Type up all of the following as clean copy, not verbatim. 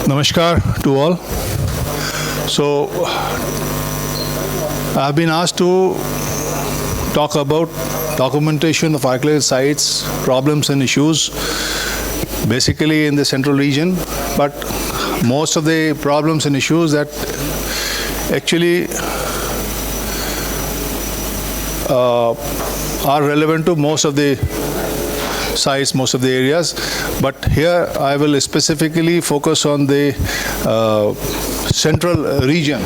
Namaskar to all. So, I've been asked to talk about documentation of archaeological sites, problems and issues, basically in the central region, but most of the problems and issues that actually are relevant to most of the sites, most of the areas, but here I will specifically focus on the central region.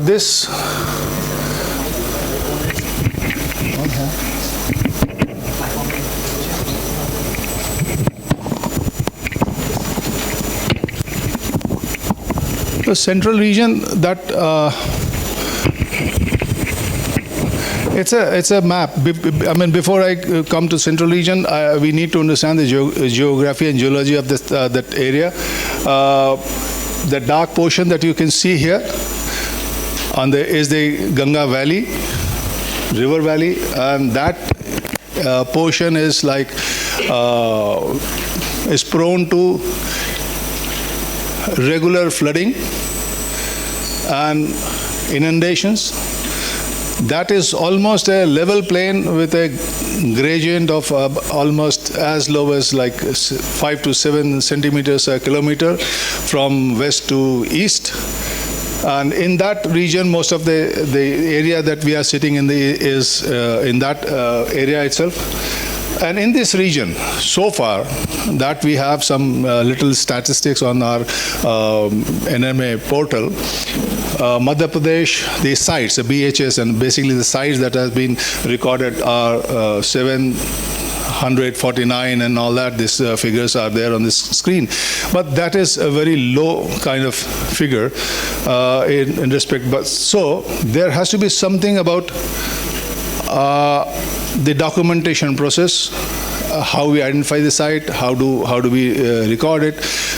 This the central region that it's a map. I mean, before I come to central region, we need to understand the geography and geology of this that area. The dark portion that you can see here is the Ganga Valley, river valley, and that portion is like is prone to regular flooding and inundations. That is almost a level plain with a gradient of almost as low as like 5 to 7 centimeters a kilometer from west to east. And in that region, most of the area that we are sitting in is in that area itself. And in this region, so far, that we have some little statistics on our NMA portal. Madhya Pradesh, the sites, the BHS, and basically the sites that have been recorded are 749 and all that. These figures are there on this screen. But that is a very low kind of figure in respect. But so there has to be something about the documentation process, how we identify the site, how do we record it.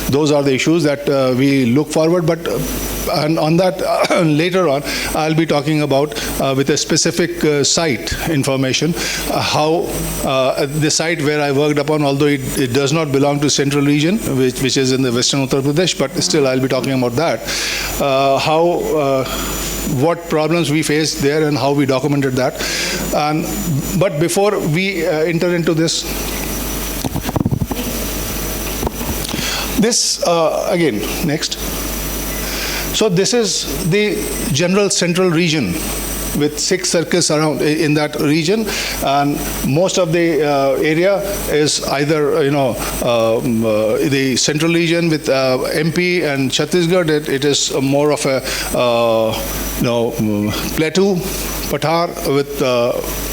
Those are the issues that we look forward. But and on that later on, I'll be talking about with a specific site information, how the site where I worked upon, although it does not belong to central region, which is in the western Uttar Pradesh, but still I'll be talking about that. What problems we faced there and how we documented that. But before we enter into this, again, next. So this is the general central region with 6 circles around in that region, and most of the area is either the central region with MP and Chhattisgarh. It is more of a plateau, pathar with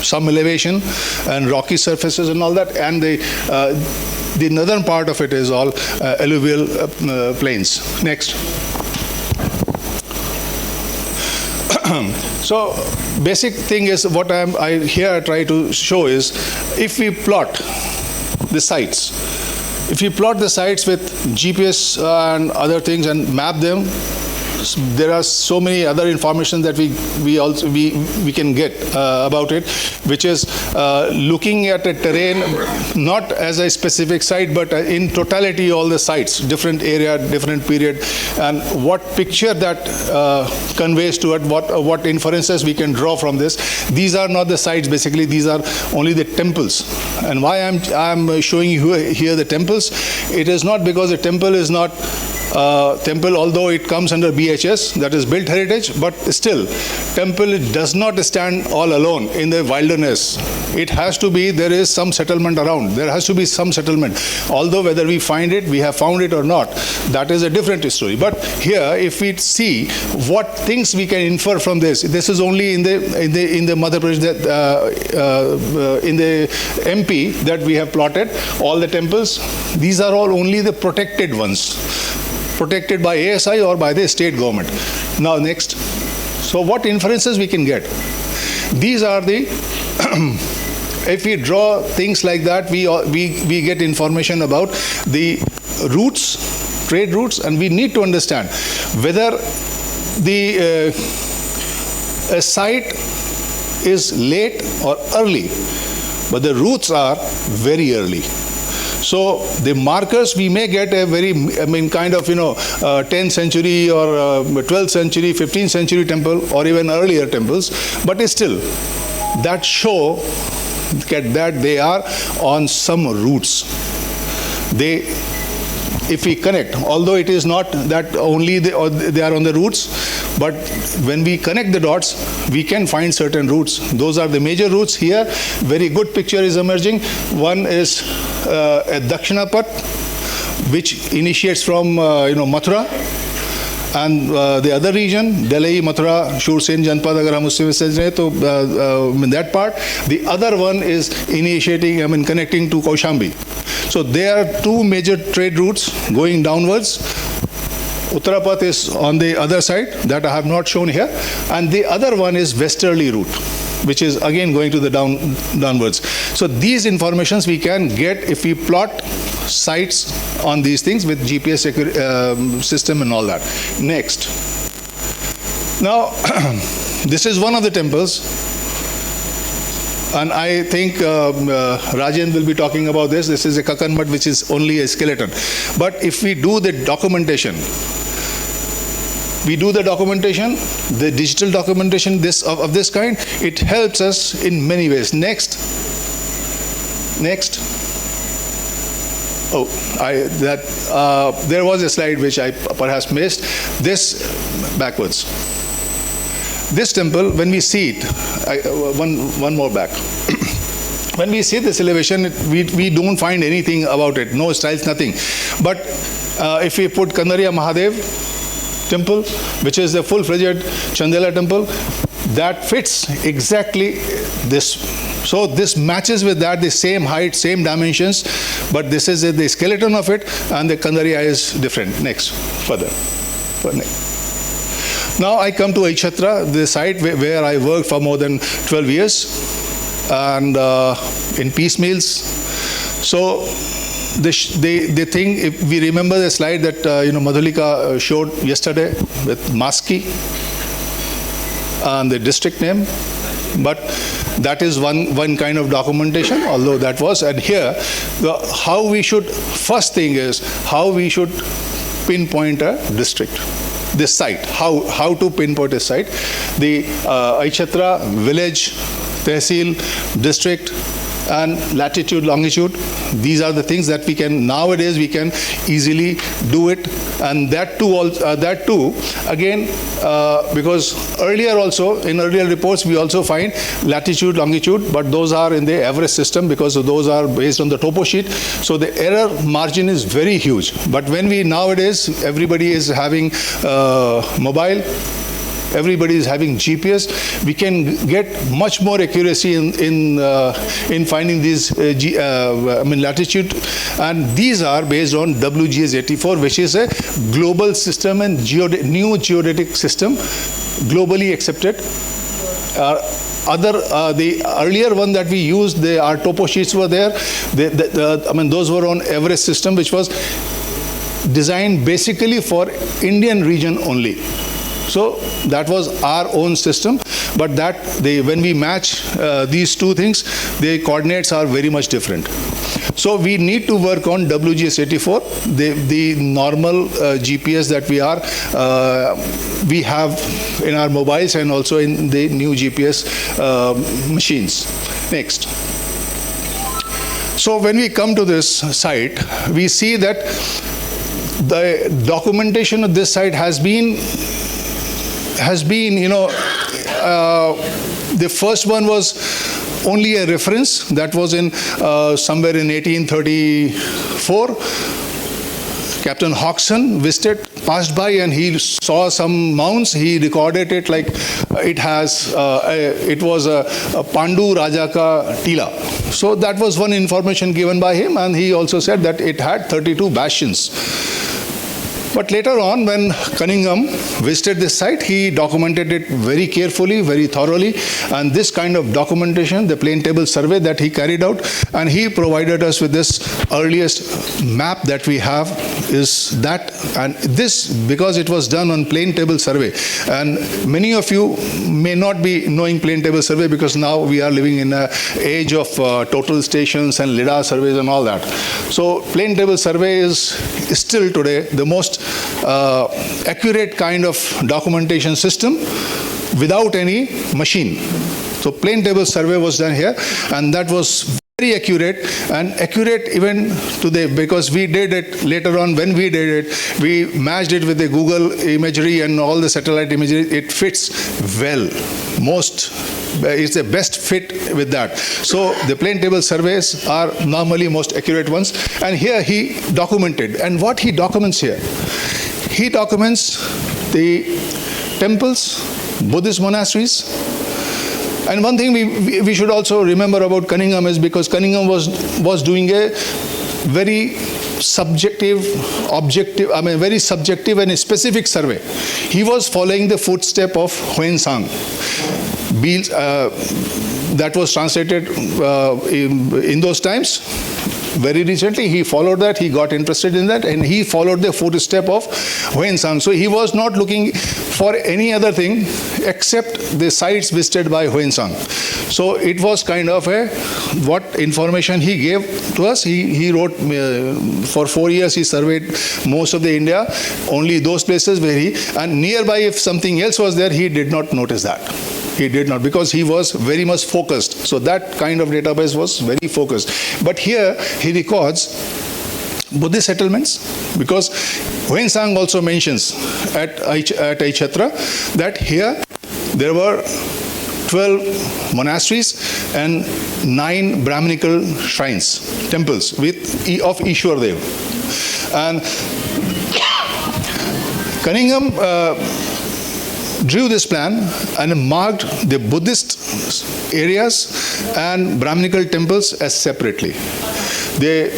some elevation and rocky surfaces and all that, and the northern part of it is all alluvial plains. Next. So basic thing is what I here try to show is, if we plot the sites, with GPS and other things and map them, there are so many other information that we can get about it, which is looking at a terrain not as a specific site, but in totality all the sites, different area, different period, and what picture that conveys to it, what inferences we can draw from this. These are not the sites, basically these are only the temples. And why I'm showing you here the temples, it is not because the temple is not temple, although it comes under BHS, that is built heritage, but still, temple does not stand all alone in the wilderness. It has to be, there is some settlement around. There has to be some settlement. Although whether we find it, we have found it or not, that is a different story. But here, if we see what things we can infer from this is only in the Madhya Pradesh, in the MP that we have plotted, all the temples. These are all only the protected ones, protected by ASI or by the state government. Now next. So what inferences we can get? These are the, if we draw things like that, we get information about the routes, trade routes, and we need to understand whether a site is late or early, but the routes are very early. So the markers, we may get a very, kind of, 10th century or 12th century, 15th century temple or even earlier temples, but it's still, that show that they are on some roots. If we connect, although it is not that only they are on the roots, but when we connect the dots, we can find certain roots. Those are the major roots here. Very good picture is emerging. One is a Dakshinapat, which initiates from Mathura, and the other region, Delhi, Mathura, Shursen, Janpad, agar hum usse se jaye to in that part. The other one is initiating, connecting to Kaushambi. So there are two major trade routes going downwards. Uttarapath is on the other side, that I have not shown here, and the other one is westerly route, which is again going to the downwards. So these informations we can get if we plot sites on these things with GPS system and all that. Next. Now, this is one of the temples, and I think Rajan will be talking about this. This is a Kakan Mat, which is only a skeleton. But if we do the documentation, the digital documentation of this kind, it helps us in many ways. Next. Oh, there was a slide which I perhaps missed. This backwards. This temple, when we see it, one more back. When we see this elevation, we don't find anything about it, no styles, nothing. But if we put Kandaria Mahadev temple, which is the full-fledged Chandela temple, that fits exactly this. So this matches with that, the same height, same dimensions, but this is the skeleton of it, and the Kandaria is different. Next, further. Now I come to Aichatra, the site where I worked for more than 12 years, and in piecemeals. So the thing, if we remember the slide that Madhulika showed yesterday with Maski and the district name, but that is one kind of documentation, although that was. And here, first thing is how we should pinpoint a district. This site, how to pinpoint a site. The Aichatra village, tehsil, district, and latitude, longitude. These are the things that nowadays we can easily do it. And that too, again, because in earlier reports we also find latitude, longitude, but those are in the Everest system because those are based on the topo sheet. So the error margin is very huge. But when nowadays everybody is having mobile, everybody is having GPS, we can get much more accuracy in finding these latitude, and these are based on WGS84, which is a global system and new geodetic system, globally accepted. The earlier one that we used, our topo sheets were there. Those were on Everest system, which was designed basically for Indian region only. So that was our own system, but when we match these two things, the coordinates are very much different. So we need to work on WGS84, the normal GPS that we have in our mobiles and also in the new GPS machines. Next. So when we come to this site, we see that the documentation of this site has been, the first one was only a reference that was in somewhere in 1834. Captain Hodgson passed by and he saw some mounds. He recorded it like it was a Pandu Raja ka Tila. So that was one information given by him, and he also said that it had 32 bastions. But later on, when Cunningham visited this site, he documented it very carefully, very thoroughly, and this kind of documentation, the plane table survey that he carried out, and he provided us with this earliest map that we have is that, and this, because it was done on plane table survey, and many of you may not be knowing plane table survey because now we are living in an age of total stations and LIDAR surveys and all that. So plane table survey is still today the most accurate kind of documentation system without any machine. So plane table survey was done here, and that was very accurate, and accurate even today, because we did it later on. When we did it, we matched it with the Google imagery and all the satellite imagery. It fits well. It's the best fit with that. So the plane table surveys are normally most accurate ones. And here he documented. And what he documents here? He documents the temples, Buddhist monasteries. And one thing we should also remember about Cunningham is because Cunningham was doing a very subjective, very subjective and specific survey. He was following the footstep of Huensang. That was translated in those times. Very recently, he followed that, he got interested in that, and he followed the footstep of Huensang. So he was not looking for any other thing except the sites visited by Huensang. So it was kind of what information he gave to us. He wrote, for 4 years he surveyed most of the India, only those places where and nearby if something else was there, he did not notice that. He did not, because he was very much focused. So that kind of database was very focused. But here he records Buddhist settlements, because Huensang also mentions at Aichatra that here there were 12 monasteries and 9 Brahminical shrines, temples of Ishwardev. And Cunningham drew this plan and marked the Buddhist areas and Brahminical temples as separately. The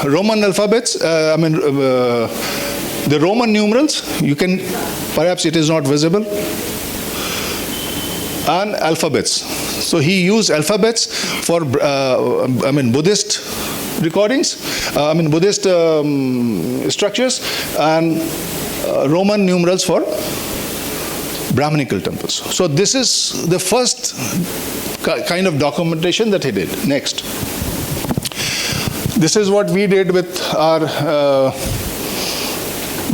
Roman alphabets, the Roman numerals, you can, perhaps it is not visible, and alphabets. So he used alphabets for, Buddhist recordings, Buddhist structures, and Roman numerals for Brahminical temples. So this is the first kind of documentation that he did. Next. This is what we did with our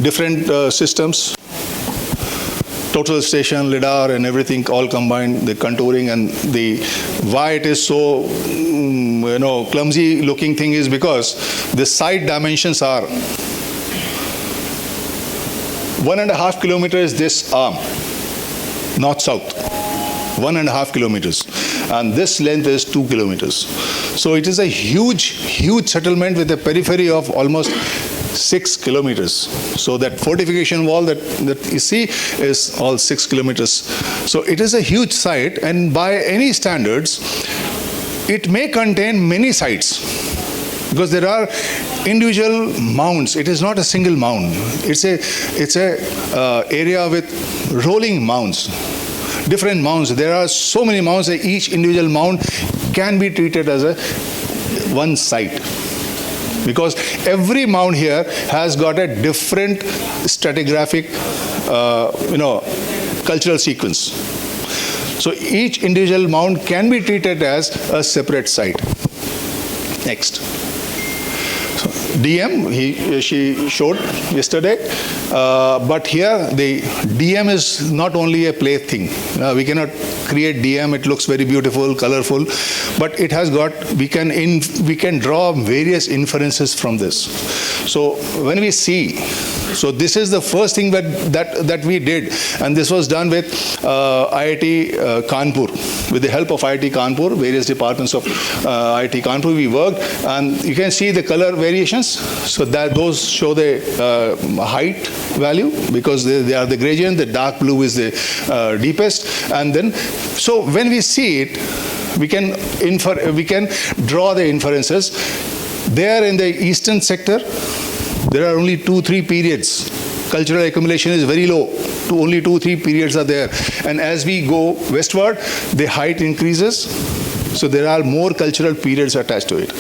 different systems. Total station, LIDAR and everything all combined, the contouring, and why it is so clumsy looking thing is because the side dimensions are 1.5 kilometers this arm, north-south, 1.5 kilometers. And this length is 2 kilometers. So it is a huge settlement with a periphery of almost 6 kilometers. So that fortification wall that you see is all 6 kilometers. So it is a huge site, and by any standards, it may contain many sites, because there are individual mounds. It is not a single mound. It's a area with rolling mounds, different mounds. There are so many mounds that each individual mound can be treated as one site, because every mound here has got a different stratigraphic, cultural sequence. So each individual mound can be treated as a separate site. Next. DM, she showed yesterday, but here the DM is not only a plaything. We cannot create DM. It looks very beautiful, colorful, but it has got, we can draw various inferences from this. So when we see, so this is the first thing that we did, and this was done with IIT Kanpur. With the help of IIT Kanpur, various departments of IIT Kanpur, we worked, and you can see the color variations. So that those show the height value, because they are the gradient. The dark blue is the deepest, and then so when we see it, we can draw the inferences. There in the eastern sector, There are only 2-3 periods. Cultural accumulation is very low. Only 2-3 periods are there. And as we go westward, the height increases. So there are more cultural periods attached to it.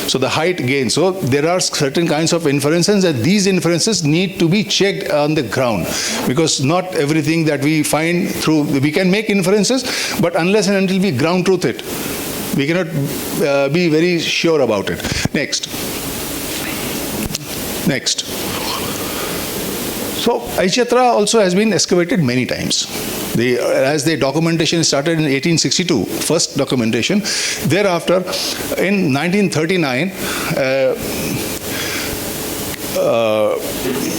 So the height gains. So there are certain kinds of inferences, and these inferences need to be checked on the ground, because not everything that we find through, we can make inferences, but unless and until we ground truth it, we cannot be very sure about it. Next. So Aichatra also has been excavated many times. As the documentation started in 1862, first documentation. Thereafter, in 1939,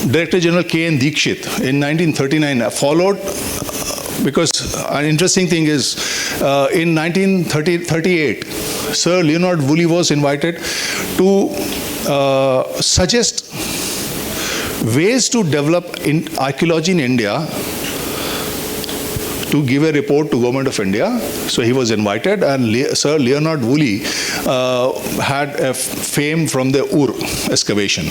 Director General K.N. Dikshit in 1939 followed, because an interesting thing is, in 1938, Sir Leonard Woolley was invited to suggest ways to develop archaeology in India, to give a report to Government of India. So he was invited, and Sir Leonard Woolley had a fame from the Ur excavation.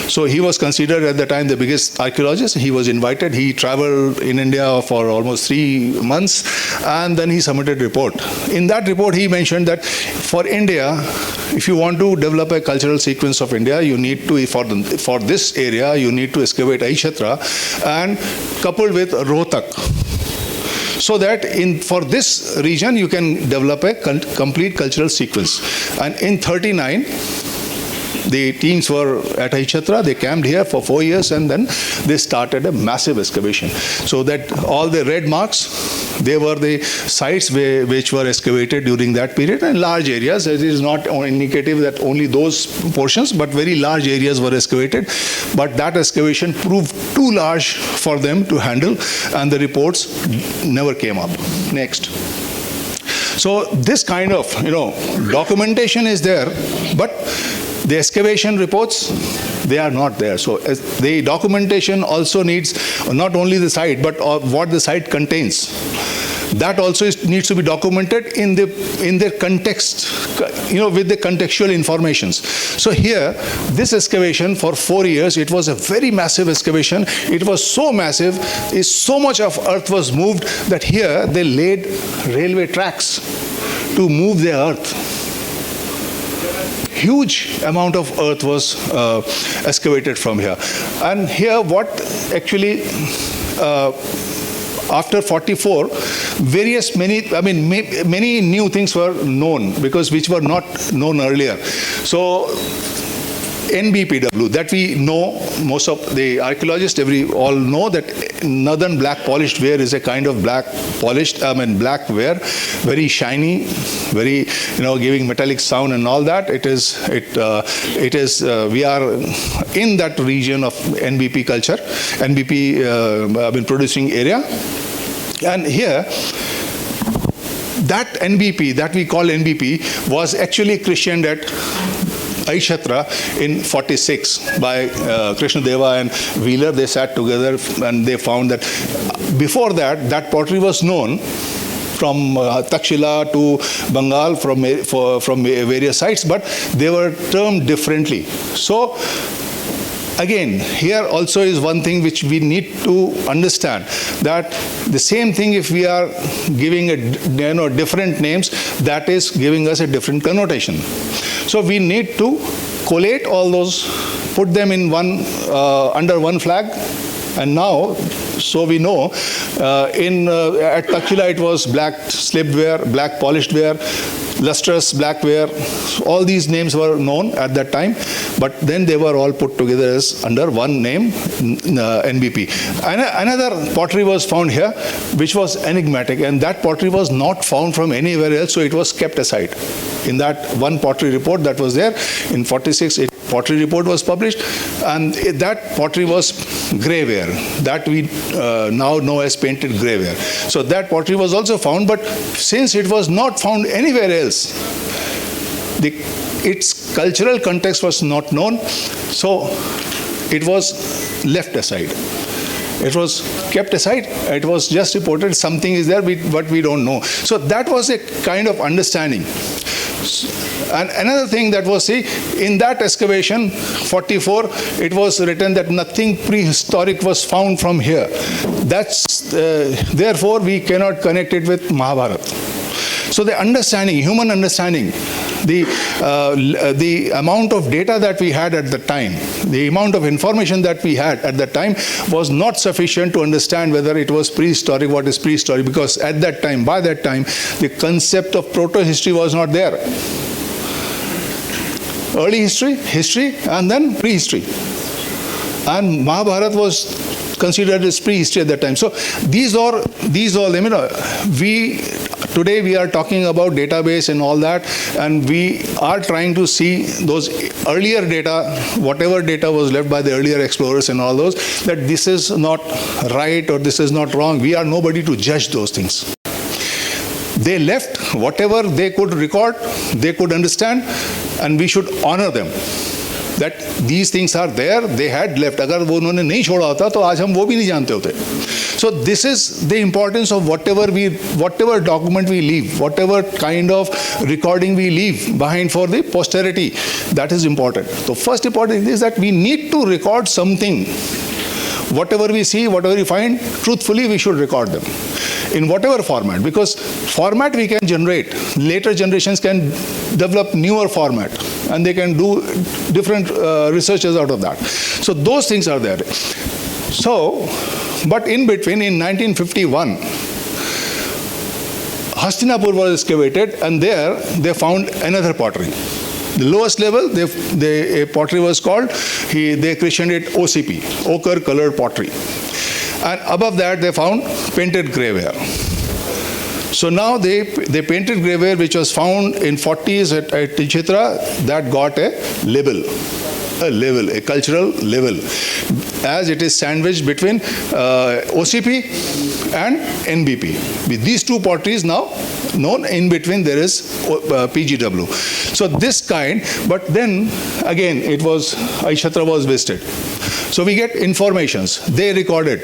So he was considered at the time the biggest archaeologist. He was invited. He traveled in India for almost 3 months, and then he submitted a report. In that report, he mentioned that for India, if you want to develop a cultural sequence of India, you need to, for this area, you need to excavate Aichatra and coupled with Rohtak, so that for this region you can develop a complete cultural sequence. And in 39, the teams were at Aichatra. They camped here for 4 years, and then they started a massive excavation. So that all the red marks, they were the sites which were excavated during that period, and large areas. It is not indicative that only those portions, but very large areas were excavated. But that excavation proved too large for them to handle, and the reports never came up. Next. So this kind of documentation is there, but the excavation reports, they are not there. So the documentation also needs not only the site, but what the site contains. That also needs to be documented in the context, with the contextual informations. So here, this excavation for 4 years, it was a very massive excavation. It was so massive, so much of earth was moved that here they laid railway tracks to move the earth. Huge amount of earth was excavated from here. And here what actually, after 44, many new things were known, because which were not known earlier. So NBPW, that we know, most of the archaeologists, all know that northern black polished ware is a kind of black black ware, very shiny, very, giving metallic sound and all that. We are in that region of NBP culture, producing area. And here, that NBP, that we call NBP, was actually christened at Aichatra in 46 by Krishnadeva and Wheeler. They sat together and they found that before that pottery was known from Takshila to Bengal, from various sites, but they were termed differently. So again, here also is one thing which we need to understand, that the same thing, if we are giving different names, that is giving us a different connotation. So we need to collate all those, put them in under one flag, and now, so we know, at Takshila it was black slibbed ware, black polished ware, lustrous black ware. All these names were known at that time, but then they were all put together as under one name, NBP. Another pottery was found here, which was enigmatic, and that pottery was not found from anywhere else, so it was kept aside. In that one pottery report that was there, in 46, a pottery report was published, and that pottery was grey ware, that we now know as painted grey ware. So that pottery was also found, but since it was not found anywhere else, its cultural context was not known, so it was left aside. It was kept aside. It was just reported something is there, but we don't know. So that was a kind of understanding. And another thing that was, see, in that excavation, 44, it was written that nothing prehistoric was found from here. Therefore, we cannot connect it with Mahabharata. So the understanding, human understanding, the amount of data that we had at the time, the amount of information that we had at the time was not sufficient to understand whether it was prehistoric, what is prehistoric, because at that time, by that time, the concept of proto-history was not there. Early history, history, and then prehistory. And Mahabharata was considered as prehistory at that time. So these all, today we are talking about database and all that, and we are trying to see those earlier data, whatever data was left by the earlier explorers and all those, that this is not right or this is not wrong. We are nobody to judge those things. They left whatever they could record, they could understand, and we should honor them. That these things are there, they had left. अगर वो उन्होंने नहीं छोड़ा होता तो आज हम वो भी नहीं जानते होते. So this is the importance of whatever document we leave, whatever kind of recording we leave behind for the posterity. That is important. So first important is that we need to record something. Whatever we see, whatever we find, truthfully we should record them. In whatever format, because format we can generate. Later generations can develop newer format and they can do different researches out of that. So those things are there. So, but in between, in 1951, Hastinapur was excavated, and there they found another pottery. The lowest level, a pottery was called, they christened it OCP, ochre colored pottery. And above that they found painted graveware. So now they painted graveware which was found in 40s at Chitra, that got a label, a cultural label, as it is sandwiched between OCP and NBP. With these two potteries now known, in between there is PGW. So this kind, but then again it was, Aishatra was visited. So we get informations, they recorded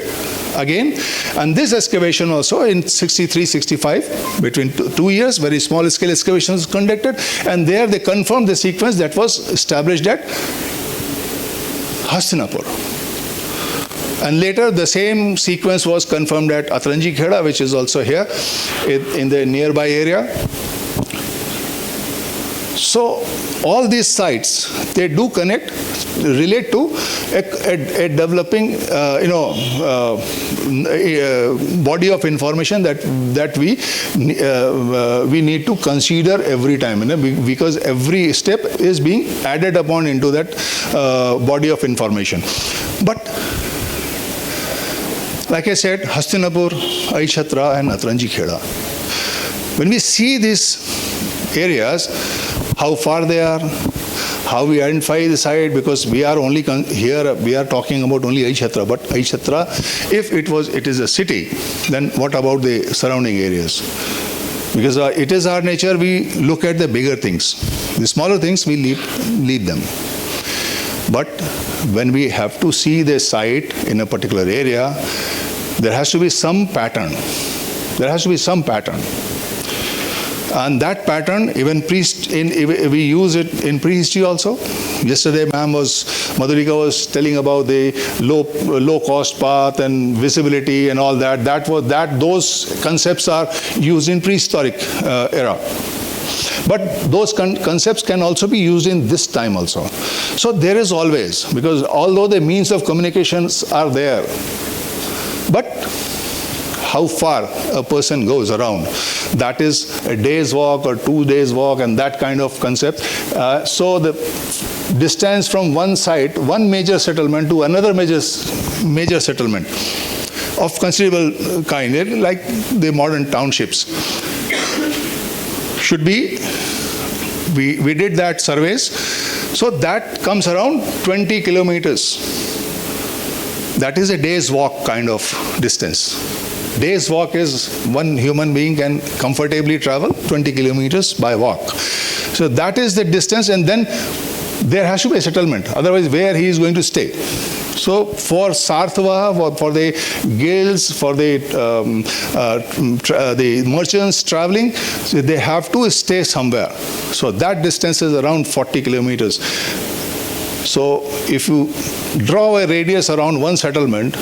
again, and this excavation also in 63-65, between 2 years, very small scale excavations conducted, and there they confirmed the sequence that was established at Hastinapur. And later the same sequence was confirmed at Atranji Kheda, which is also here in the nearby area. So all these sites, they do connect, relate to a developing, body of information that we need to consider every time, because every step is being added upon into that body of information. But like I said, Hastinapur, Aishatra, and Atranji Kheda. When we see these areas, how far they are, how we identify the site, because we are only here, we are talking about only Aishatra, but Aishatra, if it is a city, then what about the surrounding areas? Because it is our nature, we look at the bigger things. The smaller things, we leave them. But when we have to see the site in a particular area, there has to be some pattern. There has to be some pattern. And that pattern, even we use it in prehistory also. Yesterday, Madhurika was telling about the low cost path and visibility and all that. Those concepts are used in prehistoric era. But those concepts can also be used in this time also. So there is always, because although the means of communications are there, but how far a person goes around, that is a day's walk or 2 days walk, and that kind of concept. So the distance from one site, one major settlement to another major settlement of considerable kind, like the modern townships, should be, we did that surveys, so that comes around 20 kilometers. That is a day's walk kind of distance. Day's walk is one human being can comfortably travel 20 kilometers by walk. So that is the distance, and then there has to be a settlement. Otherwise, where he is going to stay? So for Sartha, for the guilds, for the merchants traveling, so they have to stay somewhere. So that distance is around 40 kilometers. So if you draw a radius around one settlement,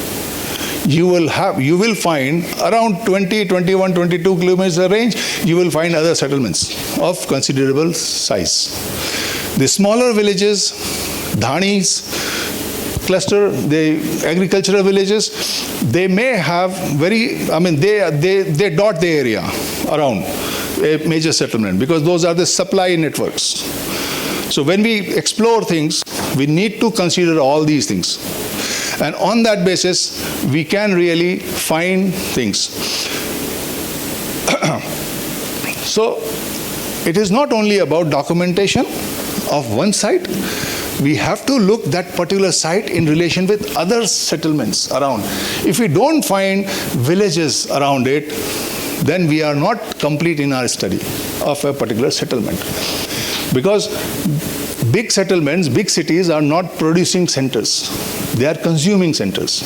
you will find around 20, 21, 22 kilometers range, you will find other settlements of considerable size. The smaller villages, dhanis, cluster, the agricultural villages, they may have they dot the area around a major settlement because those are the supply networks. So when we explore things, we need to consider all these things. And on that basis, we can really find things. So it is not only about documentation of one site. We have to look that particular site in relation with other settlements around. If we don't find villages around it, then we are not complete in our study of a particular settlement. Because big settlements, big cities are not producing centers. They are consuming centers.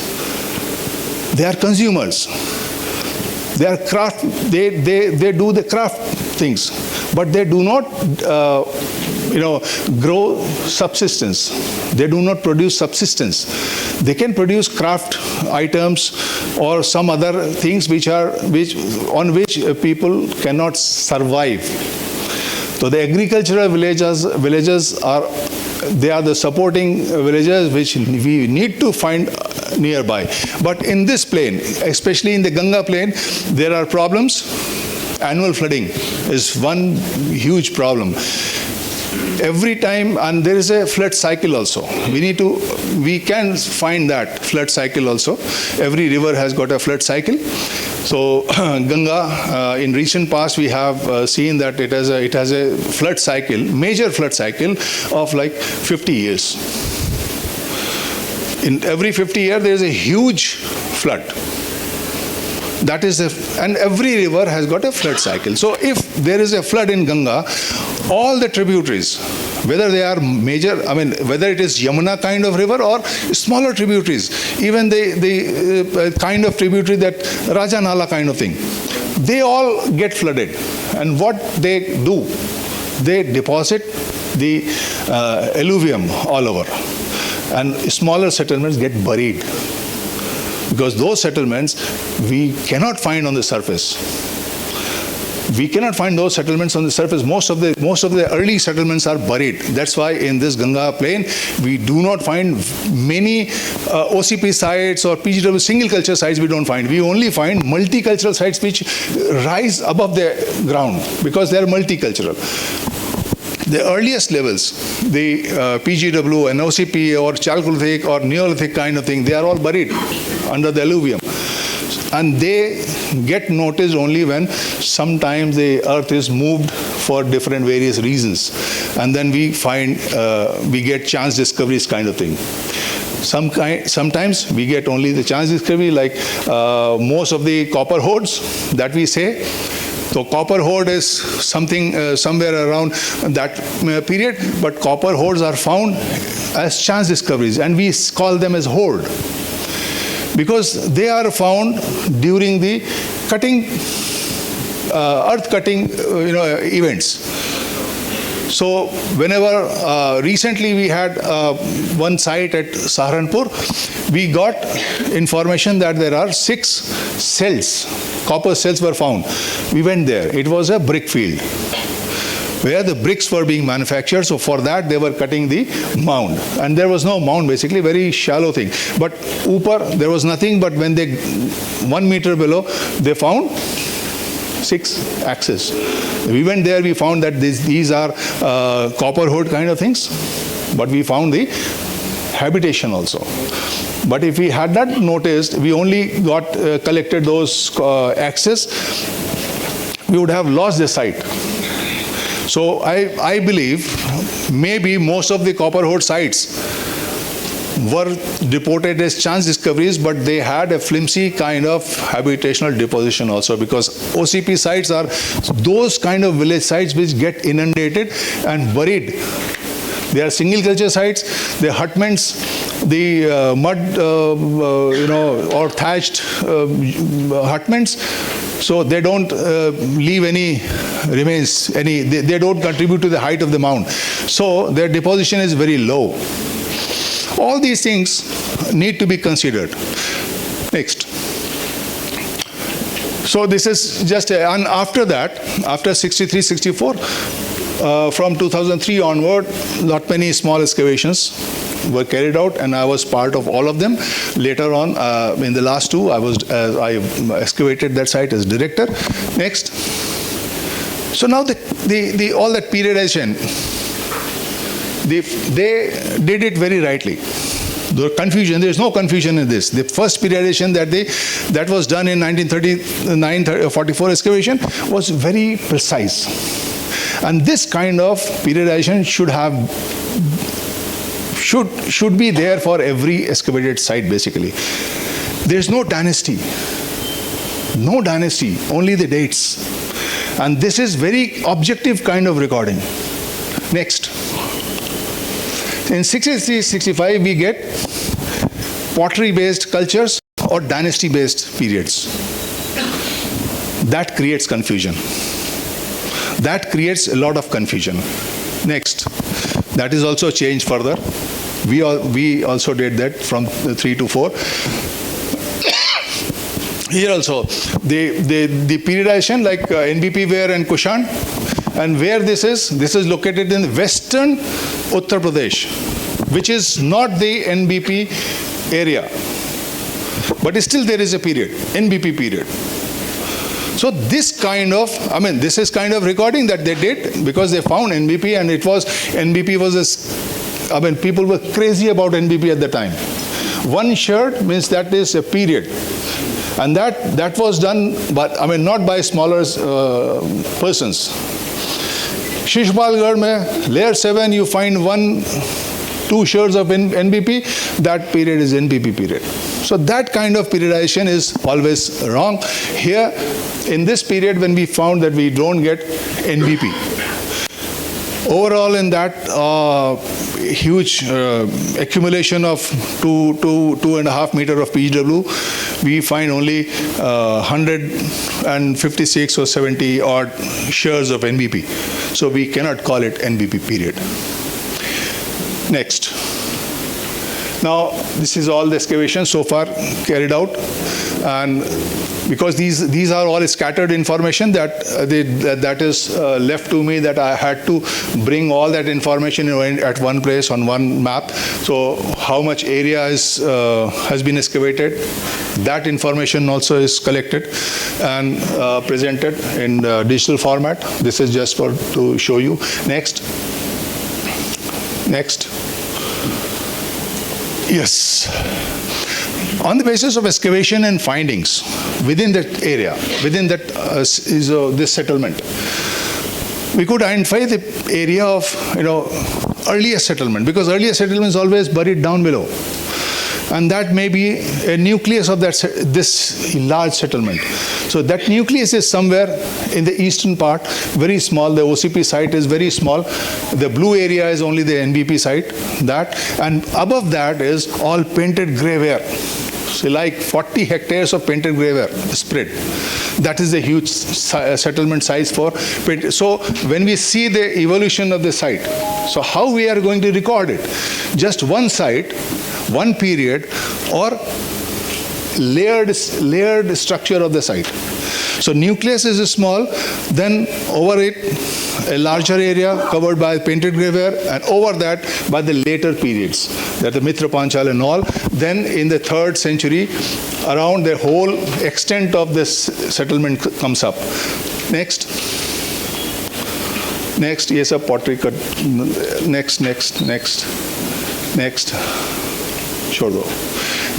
They are consumers. They are craft. They do the craft things, but they do not grow subsistence. They do not produce subsistence. They can produce craft items or some other things on which people cannot survive. So the agricultural villages are the supporting villages which we need to find nearby. But in this plain, especially in the Ganga plain, there are problems. Annual flooding is one huge problem. Every time, and there is a flood cycle also. We can find that flood cycle also. Every river has got a flood cycle. So Ganga, in recent past, we have seen that it has a flood cycle, major flood cycle of like 50 years. In every 50 years, there is a huge flood. That is and every river has got a flood cycle. So if there is a flood in Ganga, all the tributaries, whether they are major, whether it is Yamuna kind of river or smaller tributaries, even the kind of tributary that Raja Nala kind of thing, they all get flooded. And what they do, they deposit the alluvium all over. And smaller settlements get buried. Because those settlements we cannot find on the surface. We cannot find those settlements on the surface. Most of the early settlements are buried. That's why in this Ganga plain, we do not find many OCP sites or PGW single culture sites we don't find. We only find multicultural sites which rise above the ground because they are multicultural. The earliest levels, the PGW and OCP or Chalcolithic or Neolithic kind of thing, they are all buried under the alluvium. And they get noticed only when sometimes the earth is moved for different various reasons. And then we get chance discoveries kind of thing. Sometimes we get only the chance discovery, like most of the copper hoards that we say. So copper hoard is something somewhere around that period, but copper hoards are found as chance discoveries, and we call them as hoard because they are found during the earth cutting events. So whenever recently we had one site at Saharanpur, we got information that there are 6 cells, copper cells were found. We went there. It was a brick field where the bricks were being manufactured. So for that they were cutting the mound, and there was no mound, basically very shallow thing. But upar there was nothing. But when they 1 meter below, they found 6 axes. We went there, we found that these are copper hoard kind of things, but we found the habitation also. But if we had not noticed, we only collected those axes, we would have lost the site. So I believe maybe most of the copper hoard sites were reported as chance discoveries, but they had a flimsy kind of habitational deposition also, because OCP sites are those kind of village sites which get inundated and buried They are single culture sites. The hutments, the mud, or thatched hutments. So they don't leave any remains. They don't contribute to the height of the mound. So their deposition is very low. All these things need to be considered. Next. So this is just, and after that, after 63, 64, from 2003 onward, not many small excavations were carried out, and I was part of all of them. Later on, in the last two, I excavated that site as director. Next. So now all that periodization, they did it very rightly. The confusion, there is no confusion in this. The first periodization that was done in 1939-44 excavation was very precise. And this kind of periodization should be there for every excavated site, basically. There is no dynasty. No dynasty, only the dates. And this is very objective kind of recording. Next. In 63-65, we get pottery-based cultures or dynasty-based periods. That creates confusion. That creates a lot of confusion. Next. That is also changed further. We also did that from 3 to 4. Here also, the periodization like NBP ware and Kushan, and where this is located in western Uttar Pradesh, which is not the NBP area. But still there is a period, NBP period. So this is kind of recording that they did because they found NBP, and people were crazy about NBP at the time. One shirt means that is a period. And that was done, but not by smaller persons. Shishbalgarh mein, layer 7, you find 1-2 shards of NBP, that period is NBP period. So that kind of periodization is always wrong. Here, in this period, when we found that we don't get NBP, overall in that huge accumulation of 2.5 meter of PGW, we find only 156 or 70 odd shards of NBP. So we cannot call it NBP period. Next. Now, this is all the excavations so far carried out, and because these are all scattered information that is left to me, that I had to bring all that information at one place on one map. So how much area has been excavated, that information also is collected and presented in digital format. This is just to show you. Next. Yes. On the basis of excavation and findings within that area, within that this settlement, we could identify the area of earliest settlement, because earliest settlement is always buried down below, and that may be a nucleus of this large settlement. So that nucleus is somewhere in the eastern part, very small. The OCP site is very small. The blue area is only the NBP site. And above that is all painted grey ware. So like 40 hectares of painted grey ware spread. That is a huge settlement size for painted. So when we see the evolution of the site, so how we are going to record it? Just one site, one period, or layered structure of the site. So nucleus is small, then over it a larger area covered by painted grey ware, and over that by the later periods, that the Mitra Panchal and all. Then in the 3rd century, around the whole extent of this settlement comes up. Next. Yes, a pottery cut. Next. Sure though.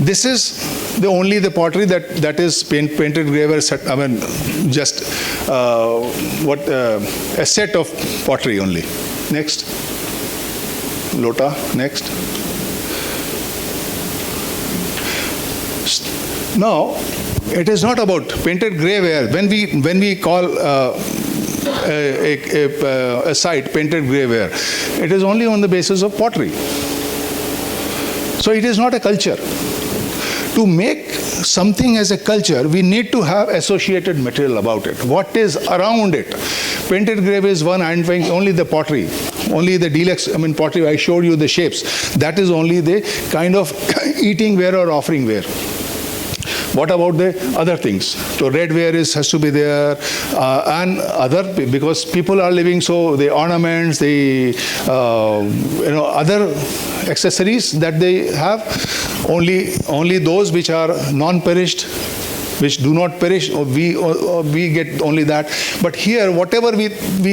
This is the pottery that is painted grey ware set. Just a set of pottery only. Next. Lota. Next. Now, it is not about painted grey ware. When we call a site, painted grey ware, it is only on the basis of pottery. So it is not a culture. To make something as a culture, we need to have associated material about it. What is around it? Painted grave is one, identifying only the pottery, only the deluxe, pottery. I showed you the shapes. That is only the kind of eating ware or offering ware. What about the other things? So red ware has to be there, and other, because people are living, so the ornaments, the other accessories that they have, only those which are non-perished, which do not perish, or we get only that. But here, whatever we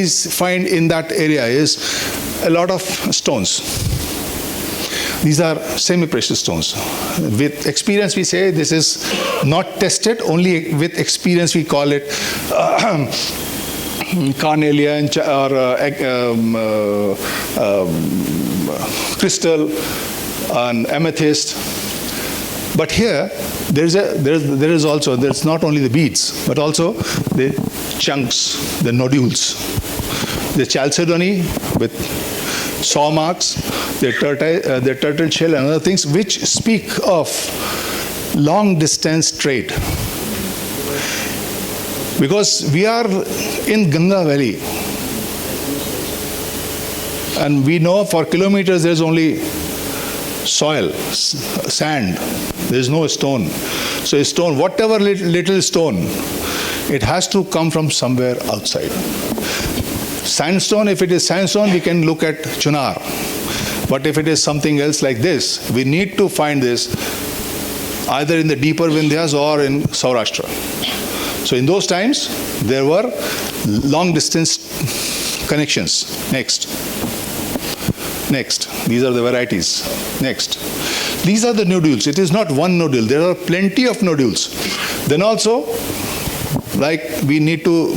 find in that area is a lot of stones. These are semi-precious stones. With experience, we say this is not tested. Only with experience, we call it carnelian or crystal and amethyst. But here, there's not only the beads, but also the chunks, the nodules, the chalcedony with saw marks, the turtle shell and other things, which speak of long distance trade. Because we are in Ganga Valley, and we know for kilometers there's only soil, sand, there's no stone. So a stone, whatever little stone, it has to come from somewhere outside. Sandstone, if it is sandstone, we can look at Chunar. But if it is something else like this, we need to find this either in the deeper Vindhyas or in Saurashtra. So in those times, there were long distance connections. Next. These are the varieties. Next. These are the nodules. It is not one nodule. There are plenty of nodules. Then also, like we need to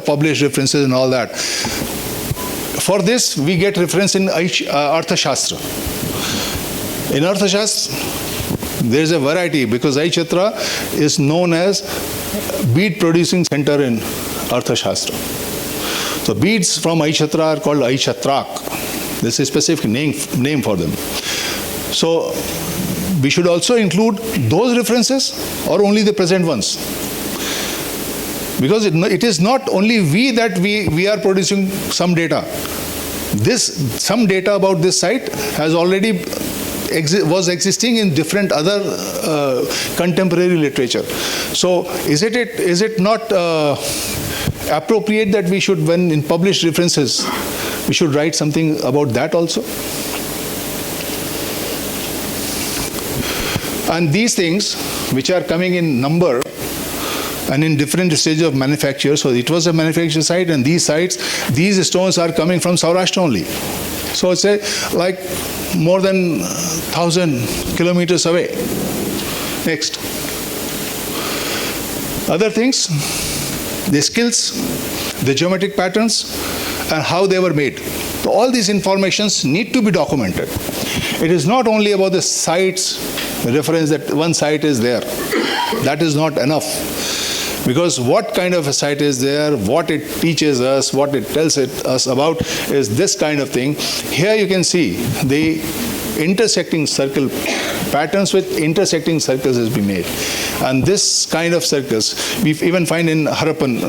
publish references and all that. For this, we get reference in Arthashastra. In Arthashastra, there is a variety, because Aichatra is known as bead producing center in Arthashastra. So beads from Aichatra are called Aichatrak. This is a specific name for them. So we should also include those references or only the present ones. Because it is not only we are producing some data. Some data about this site has already was existing in different other contemporary literature. So is it not appropriate that we should, when in published references, we should write something about that also? And these things, which are coming in number and in different stages of manufacture, so it was a manufacture site, and these stones are coming from Saurashtra only. So it's like more than 1,000 kilometers away. Next. Other things, the skills, the geometric patterns, and how they were made. So all these informations need to be documented. It is not only about the sites, reference that one site is there. That is not enough. Because what kind of a site is there, what it teaches us, what it tells us about is this kind of thing. Here you can see the intersecting circle patterns with intersecting circles has been made. And this kind of circles we even find in Harappan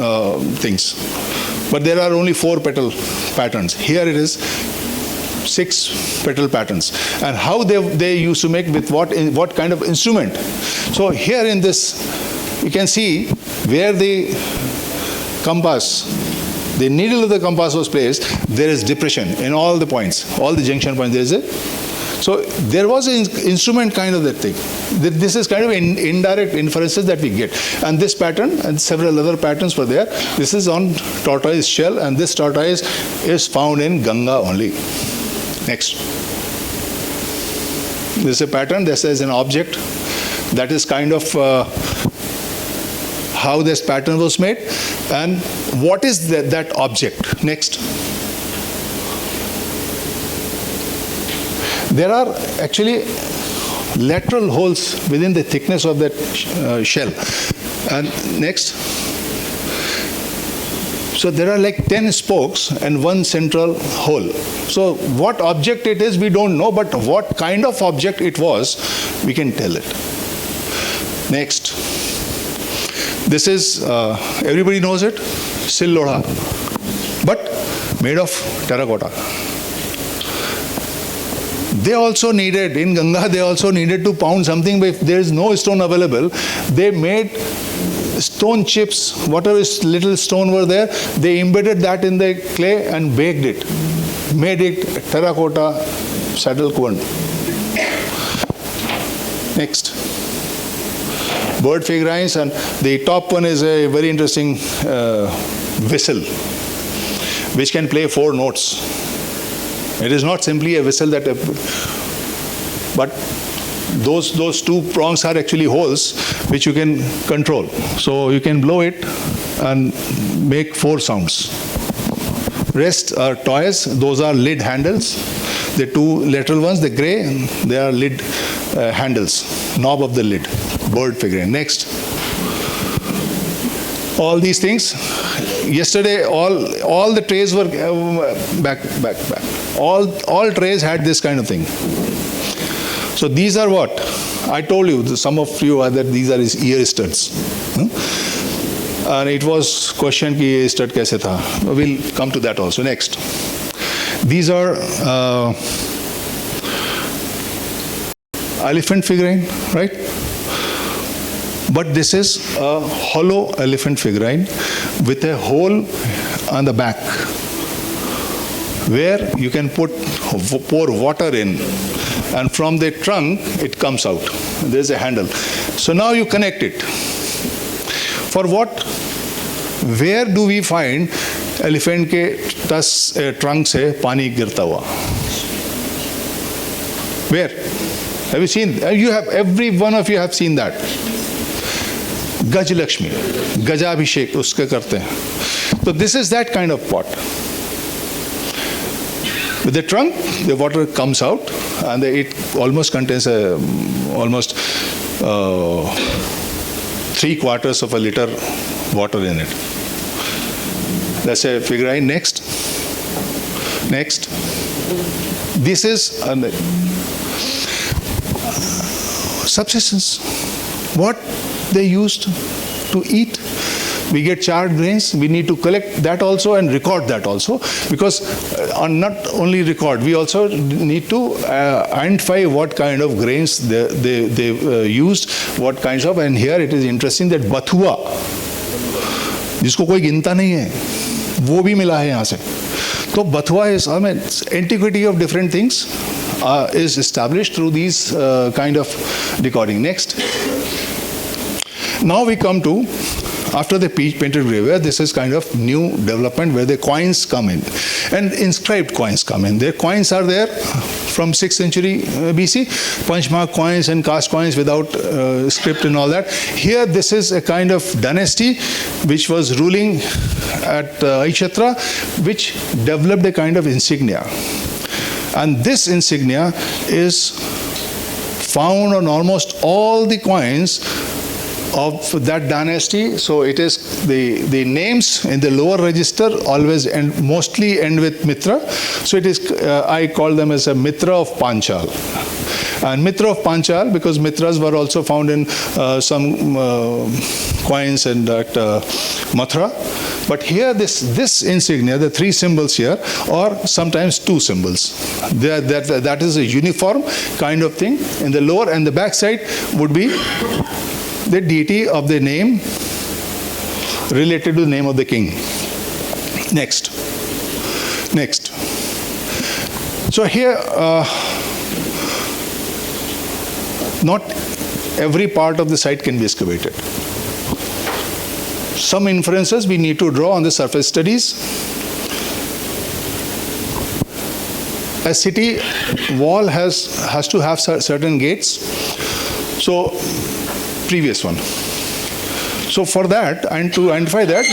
things. But there are only 4 petal patterns. Here it is 6 petal patterns. And how they used to make with what kind of instrument. So here in this, you can see where the compass, the needle of the compass was placed, there is depression in all the points, all the junction points. There is a, so there was an instrument kind of that thing. This is kind of indirect inferences that we get. And this pattern and several other patterns were there. This is on tortoise shell, and this tortoise is found in Ganga only. Next. This is a pattern. This is an object. That is kind of how this pattern was made, and what is that object. Next. There are actually lateral holes within the thickness of that shell. And next. So there are like 10 spokes and one central hole. So what object it is, we don't know, but what kind of object it was, we can tell it. Next. This is, everybody knows it, Sil Lodha, but made of terracotta. They also needed, in Ganga, they also needed to pound something, but if there is no stone available, they made stone chips, whatever little stone were there, they embedded that in the clay and baked it, made it terracotta saddle quant. Next. Bird figurines, and the top one is a very interesting whistle, which can play 4 notes. It is not simply a whistle that, but those 2 prongs are actually holes which you can control. So you can blow it and make 4 sounds. Rest are toys. Those are lid handles. The 2 lateral ones, the gray, they are lid handles, knob of the lid. Bird figurine. Next. All these things. Yesterday, all the trays were back. All trays had this kind of thing. So these are what? I told you, some of you are that these are his ear studs. And it was questioned ki ye stud kaise tha. We'll come to that also. Next. These are elephant figurine, right? But this is a hollow elephant figurine with a hole on the back where you can pour water in, and from the trunk it comes out. There's a handle. So now you connect it. For what? Where do we find elephant ke trunk se pani girta hua? Where? Have you seen? You have, every one of you have seen that. Gaj Lakshmi, Gajabhishek uske karte hain. So this is that kind of pot. With the trunk, the water comes out, and it almost contains almost 3/4 of a liter water in it. That's a figurine. Next. This is subsistence. What they used to eat. We get charred grains. We need to collect that also and record that also, because not only record, we also need to identify what kind of grains they used, what kinds of. And here it is interesting that bathua, जिसको कोई गिनता नहीं है, वो भी मिला है यहाँ से. So bathua is, I mean, antiquity of different things is established through these kind of recording. Next. Now we come to, after the painted graveware, this is kind of new development where the coins come in, and inscribed coins come in. Their coins are there from 6th century BC, punchmark coins and cast coins without script and all that. Here this is a kind of dynasty which was ruling at Aishatra, which developed a kind of insignia. And this insignia is found on almost all the coins of that dynasty. So it is the names in the lower register always mostly end with Mitra. So it is, I call them as a Mitra of Panchal. And Mitra of Panchal, because Mitras were also found in some coins and at Mathura. But here this insignia, the 3 symbols here, or sometimes 2 symbols. That is a uniform kind of thing. In the lower and the back side would be the deity of the name related to the name of the king. Next. So here, not every part of the site can be excavated. Some inferences we need to draw on the surface studies. A city wall has to have certain gates. So, previous one. So for that, and to identify that,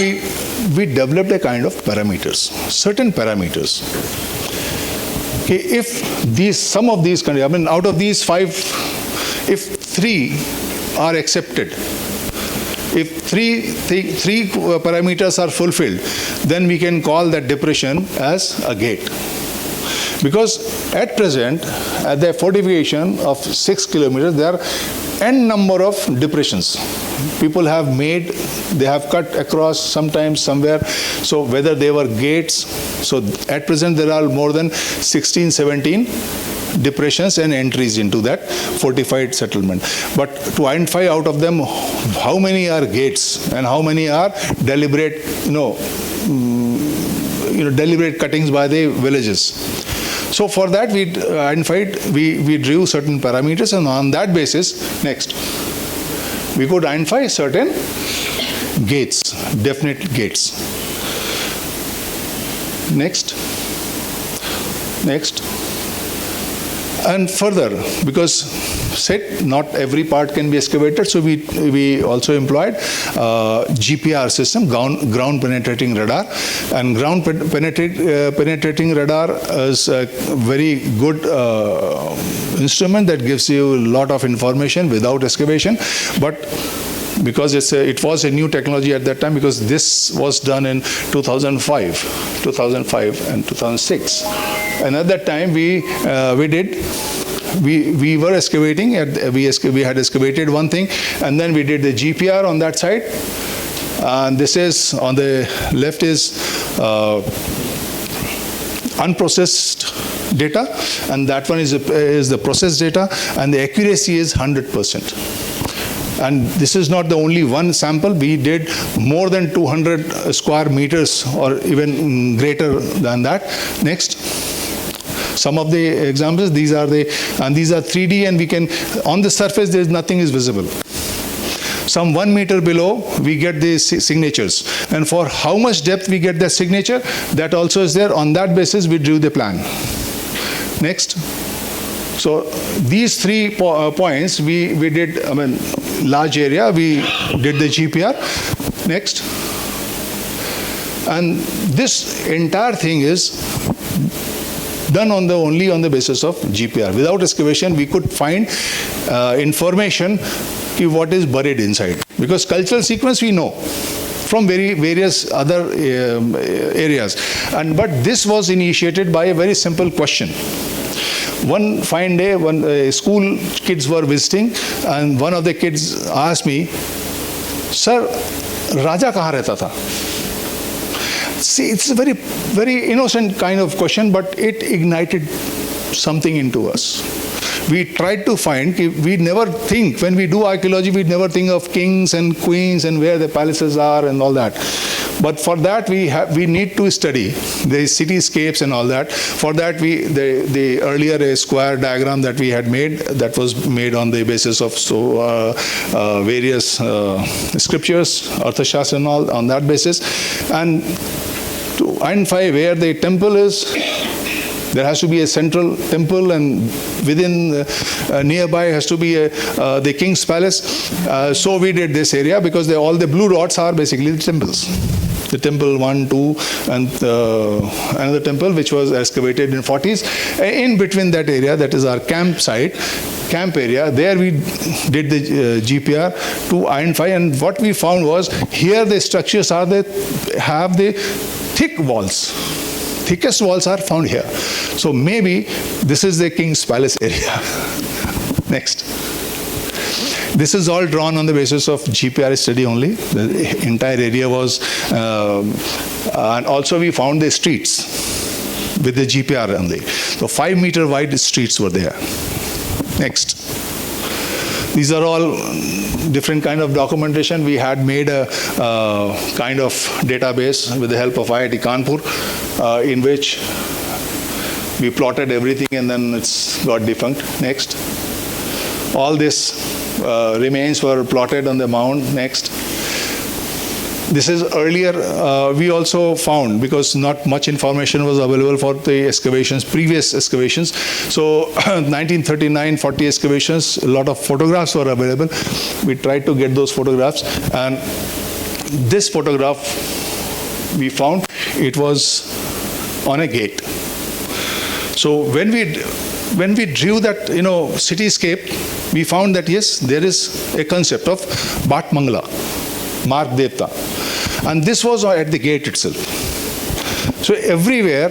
we developed a kind of parameters, certain parameters. Okay, if some of these, I mean, out of these 5, if 3 are accepted, If three parameters are fulfilled, then we can call that depression as a gate. Because at present, at the fortification of 6 kilometers, there are n number of depressions. People have made, they have cut across sometimes somewhere. So whether they were gates, so at present there are more than 16, 17 depressions and entries into that fortified settlement. But to identify out of them how many are gates and how many are deliberate, deliberate cuttings by the villages. So for that we identified, we drew certain parameters, and on that basis, next, we could identify certain gates, definite gates. Next. And further, because not every part can be excavated, so we also employed GPR system, ground penetrating radar, and ground penetrating radar is a very good instrument that gives you a lot of information without excavation. But because it was a new technology at that time, because this was done in 2005 and 2006, and at that time we were excavating. We had excavated one thing, and then we did the GPR on that side. And this is on the left is unprocessed data, and that one is the processed data, and the accuracy is 100%. And this is not the only one sample. We did more than 200 square meters or even greater than that. Next. Some of the examples, these are 3D, and we can, on the surface nothing is visible. Some 1 meter below, we get the signatures. And for how much depth we get the signature, that also is there. On that basis, we drew the plan. Next. So these 3 points, we did, large area, we did the GPR. Next. And this entire thing is done only on the basis of GPR. Without excavation, we could find information what is buried inside. Because cultural sequence we know from various other areas. But this was initiated by a very simple question. One fine day, when school kids were visiting, and one of the kids asked me, "Sir, Raja kahan rehta tha?" See, it's a very, very innocent kind of question, but it ignited something into us. We tried to find, we never think, when we do archaeology, we never think of kings and queens and where the palaces are and all that. But for that, we need to study the cityscapes and all that. For that, the earlier square diagram that we had made, that was made on the basis of various scriptures, Arthashastra and all, on that basis. And to identify where the temple is, there has to be a central temple, and within nearby has to be the king's palace. So we did this area, because all the blue dots are basically the temples. The temple 1, 2, and another temple which was excavated in 40s. In between that area, that is our camp area, there we did the GPR to identify, and what we found was, here the structures have the thick walls. Thickest walls are found here. So maybe this is the king's palace area. Next. This is all drawn on the basis of GPR study only. The entire area was, and also we found the streets with the GPR only. So 5 meter wide streets were there. Next. These are all different kind of documentation. We had made a kind of database with the help of IIT Kanpur, in which we plotted everything, and then it's got defunct. Next. All this remains were plotted on the mound. Next. This is earlier, we also found, because not much information was available for the excavations, previous excavations. So 1939-40 excavations, a lot of photographs were available. We tried to get those photographs, and this photograph we found, it was on a gate. So when we drew that cityscape, we found that yes, there is a concept of Bat Mangla. Mark Devta. And this was at the gate itself. So everywhere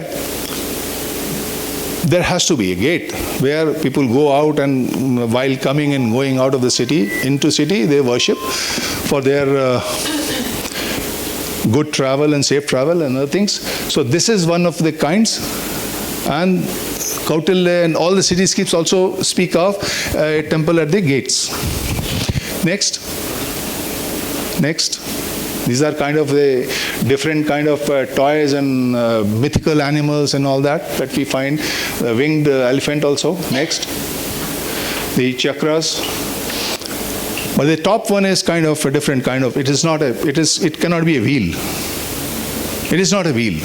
there has to be a gate where people go out, and while coming and going out of the city, into city, they worship for their good travel and safe travel and other things. So this is one of the kinds. And Kautilya and all the cityscapes also speak of a temple at the gates. Next. These are kind of the different kind of toys and mythical animals and all that we find. The winged elephant also. Next. The chakras. But the top one is kind of a different kind of. It cannot be a wheel. It is not a wheel.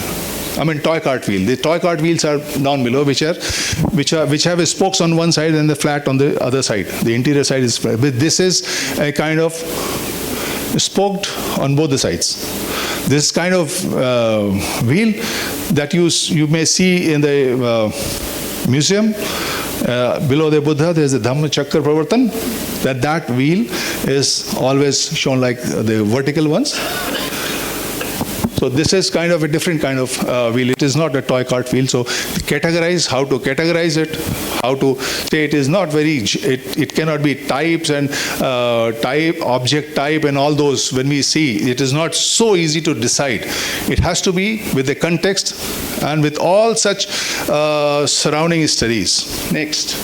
I mean, toy cart wheel. The toy cart wheels are down below, which have spokes on one side and the flat on the other side. The interior side is flat. But this is a kind of spoked on both the sides. This kind of wheel that you may see in the museum below the Buddha, there is a Dhamma Chakra Pravartan. That wheel is always shown like the vertical ones. So this is kind of a different kind of wheel. It is not a toy cart wheel. So how to categorize it, how to say it is not very, it cannot be types and object type and all those. When we see, it is not so easy to decide. It has to be with the context and with all such surrounding studies. Next.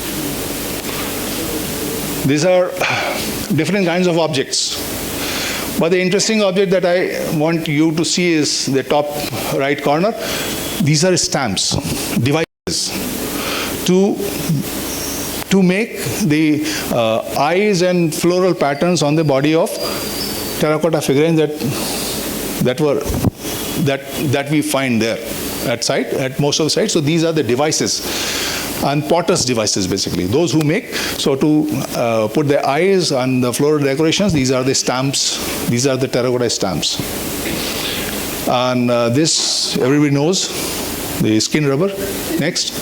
These are different kinds of objects. But the interesting object that I want you to see is the top right corner. These are stamps, devices to make the eyes and floral patterns on the body of terracotta figurines that we find there at most of the sites. So these are the devices. And potter's devices, basically. Those who make, so to put the eyes on the floral decorations, these are the stamps, these are the terracotta stamps. And this, everybody knows, the skin rubber. Next.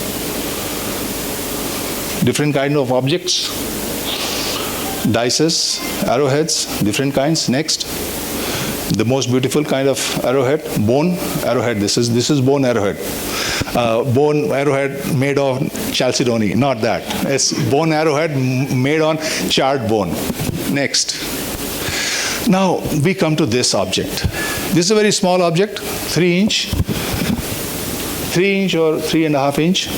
Different kind of objects, dices, arrowheads, different kinds. Next. The most beautiful kind of arrowhead, bone arrowhead. This is bone arrowhead. Bone arrowhead made of chalcedony, not that. It's bone arrowhead made on charred bone. Next. Now we come to this object. This is a very small object, 3 inch or 3.5 inch.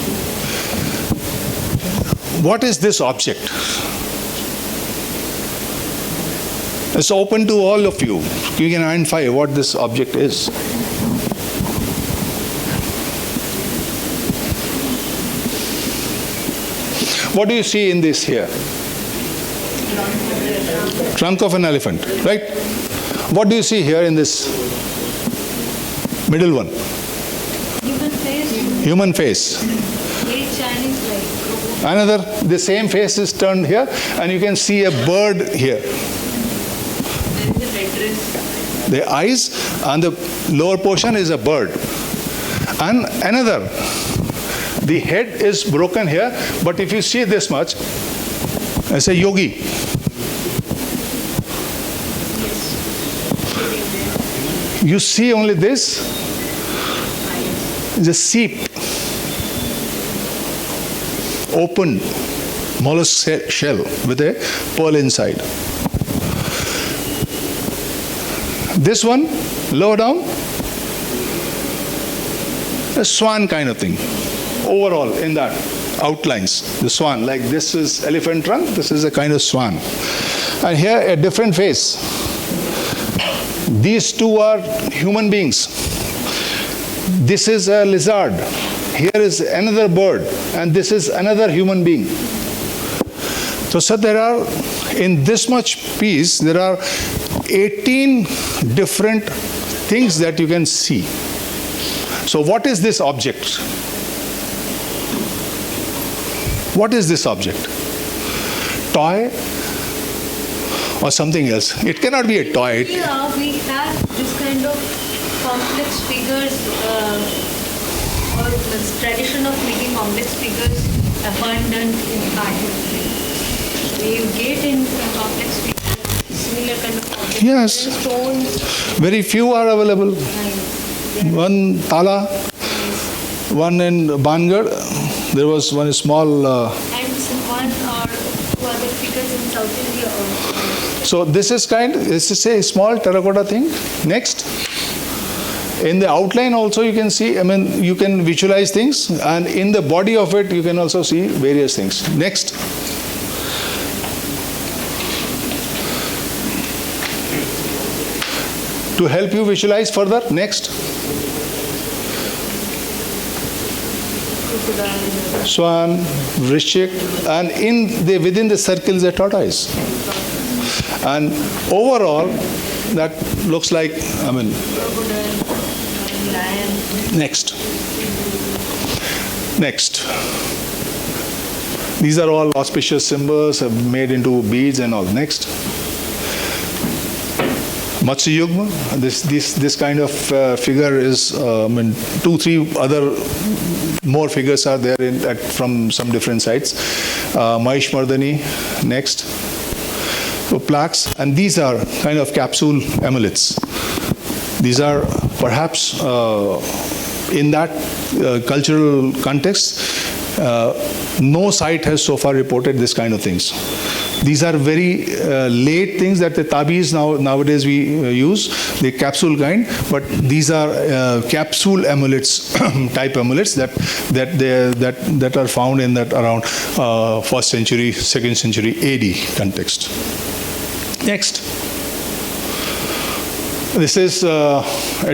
What is this object? It's open to all of you. You can identify what this object is. What do you see in this here? Trunk of an elephant, right? What do you see here in this middle one? Human face. Human face. Another, the same face is turned here, and you can see a bird here. The eyes and the lower portion is a bird. And another, the head is broken here, but if you see this much, it's a yogi. You see only this, the seep, open mollusk shell with a pearl inside. This one, lower down, a swan kind of thing. Overall, in that, outlines, the swan. Like this is elephant trunk, this is a kind of swan. And here, a different face. These two are human beings. This is a lizard. Here is another bird. And this is another human being. So there are, in this much piece, there are 18 different things that you can see. So what is this object? What is this object? Toy or something else? It cannot be a toy. Yeah, we have this kind of complex figures or this tradition of making complex figures abundant in art. We get in complex figures, similar kind of objects. Yes. Stones. Very few are available. One Tala, one in Bangar. There was one small. And one or two other figures in South India also. So this is a small terracotta thing. Next. In the outline also you can see, you can visualize things, and in the body of it you can also see various things. Next. To help you visualize further, next. Swan, Vrishik, and within the circle is a tortoise. And overall, that looks like, next. These are all auspicious symbols made into beads and all. Next. Matsya Yugma, this kind of figure is, 2-3 other more figures are there from some different sites. Mahish Mardani, next. So plaques, and these are kind of capsule amulets. These are perhaps in that cultural context, no site has so far reported this kind of things. These are very late things that the tabis nowadays we use, the capsule kind, but these are capsule amulets, type amulets that are found in that around 1st century, 2nd century AD context. Next. This is a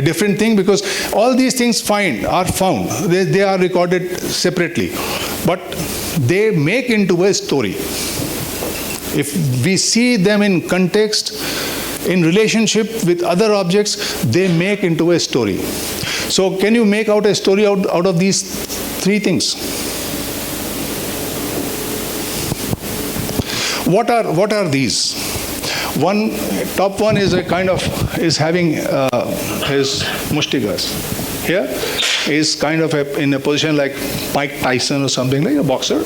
different thing because all these things are found. They are recorded separately, but they make into a story. If we see them in context, in relationship with other objects, they make into a story. So can you make out a story out of these 3 things? What are these? Top one is is having his mushtikas. Here is kind of in a position like Mike Tyson or something, like a boxer.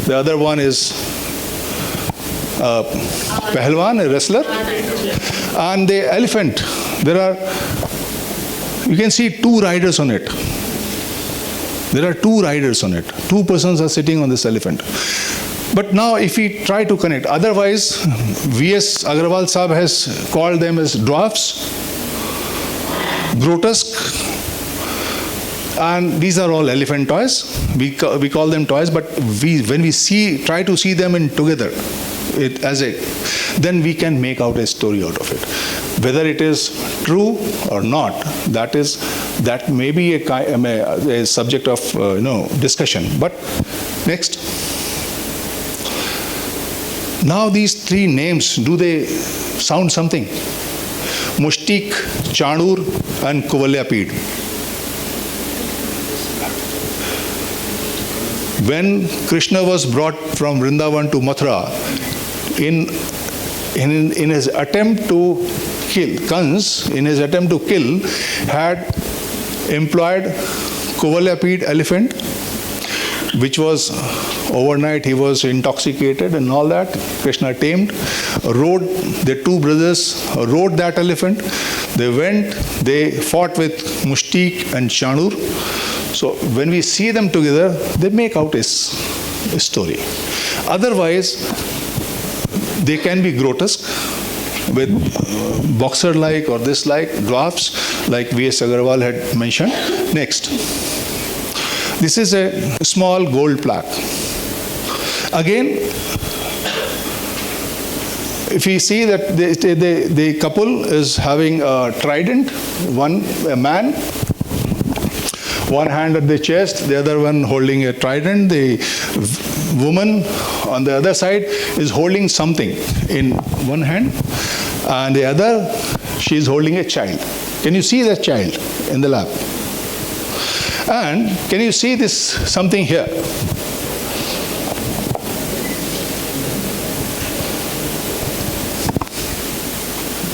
The other one is Pahalwan, a wrestler. And the elephant, you can see 2 riders on it. There are 2 riders on it. 2 persons are sitting on this elephant. But now if we try to connect, otherwise V.S. Agrawal Sahab has called them as dwarfs, grotesque, and these are all elephant toys. We call them toys, but when we try to see them together, then we can make out a story out of it. Whether it is true or not, that may be a subject of discussion. But next. Now these 3 names, do they sound something? Mushtik, Chanur, and Kuvalyapid. When Krishna was brought from Vrindavan to Mathura, in his attempt to kill, Kans, in his attempt to kill, had employed Kuvalyapid elephant, which was overnight he was intoxicated and all that. Krishna tamed, the 2 brothers rode that elephant. They fought with Mushtik and Chanur. So when we see them together, they make out a story. Otherwise, they can be grotesque with boxer-like or this-like dwarfs, like V.S. Agrawal had mentioned. Next. This is a small gold plaque. Again, if we see that the couple is having a trident, a man, one hand at the chest, the other one holding a trident. The woman on the other side is holding something in one hand, and the other, she is holding a child. Can you see that child in the lap? And can you see this something here?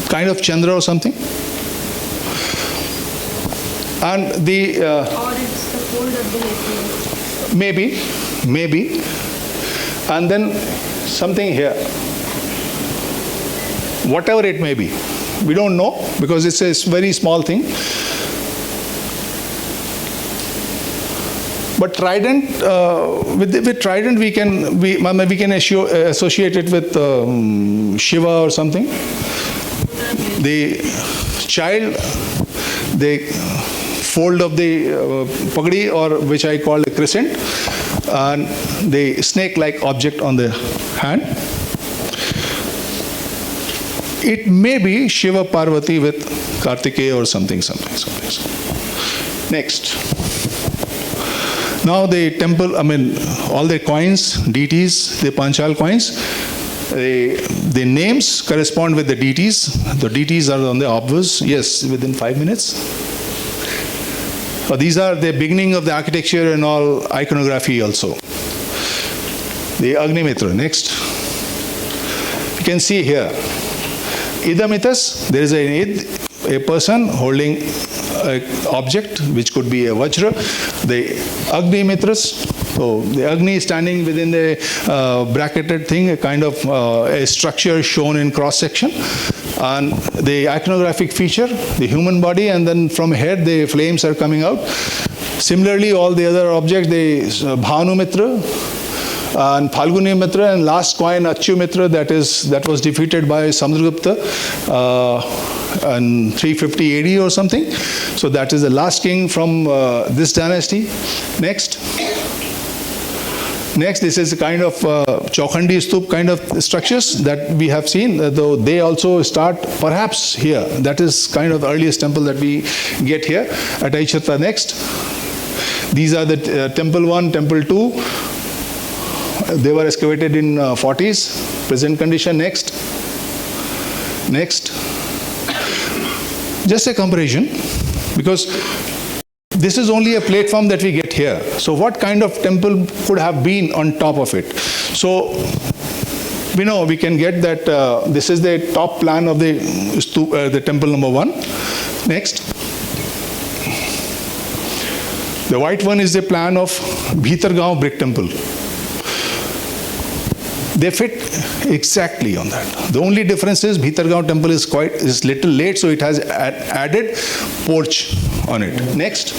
Kind of Chandra or something? And the... or it's the fold of the necklace. Maybe. And then something here. Whatever it may be. We don't know because it's a very small thing. But trident, with trident we can associate it with Shiva or something. The child, the fold of the pagdi, or which I call a crescent, and the snake-like object on the hand. It may be Shiva Parvati with Kartikeya or something. Next. Now the temple, all the coins, deities, the Panchal coins, the names correspond with the deities. The deities are on the obverse. Yes, within 5 minutes. These are the beginning of the architecture and all iconography also. The Agnimitra. Next. You can see here. Idamitas, there is a person holding an object which could be a Vajra. The Agnimitras, so the Agni is standing within the bracketed thing, a kind of a structure shown in cross section. And the iconographic feature, the human body, and then from head the flames are coming out. Similarly, all the other objects, the Bhanu Mitra and Phalguni Mitra, and last coin Achu Mitra, that was defeated by Samudragupta in 350 AD or something. So that is the last king from this dynasty. Next, this is a kind of Chaukhandi Stup kind of structures that we have seen, though they also start perhaps here. That is kind of the earliest temple that we get here at Aichata. Next, these are the temple 1, temple 2. They were excavated in 40s, present condition. Next. Just a comparison, because this is only a platform that we get here. So what kind of temple could have been on top of it? So we know we can get that this is the top plan of the temple number 1. Next. The white one is the plan of Bhitargaon brick temple. They fit exactly on that. The only difference is Bhitargaon temple is little late, so it has added porch on it. Next.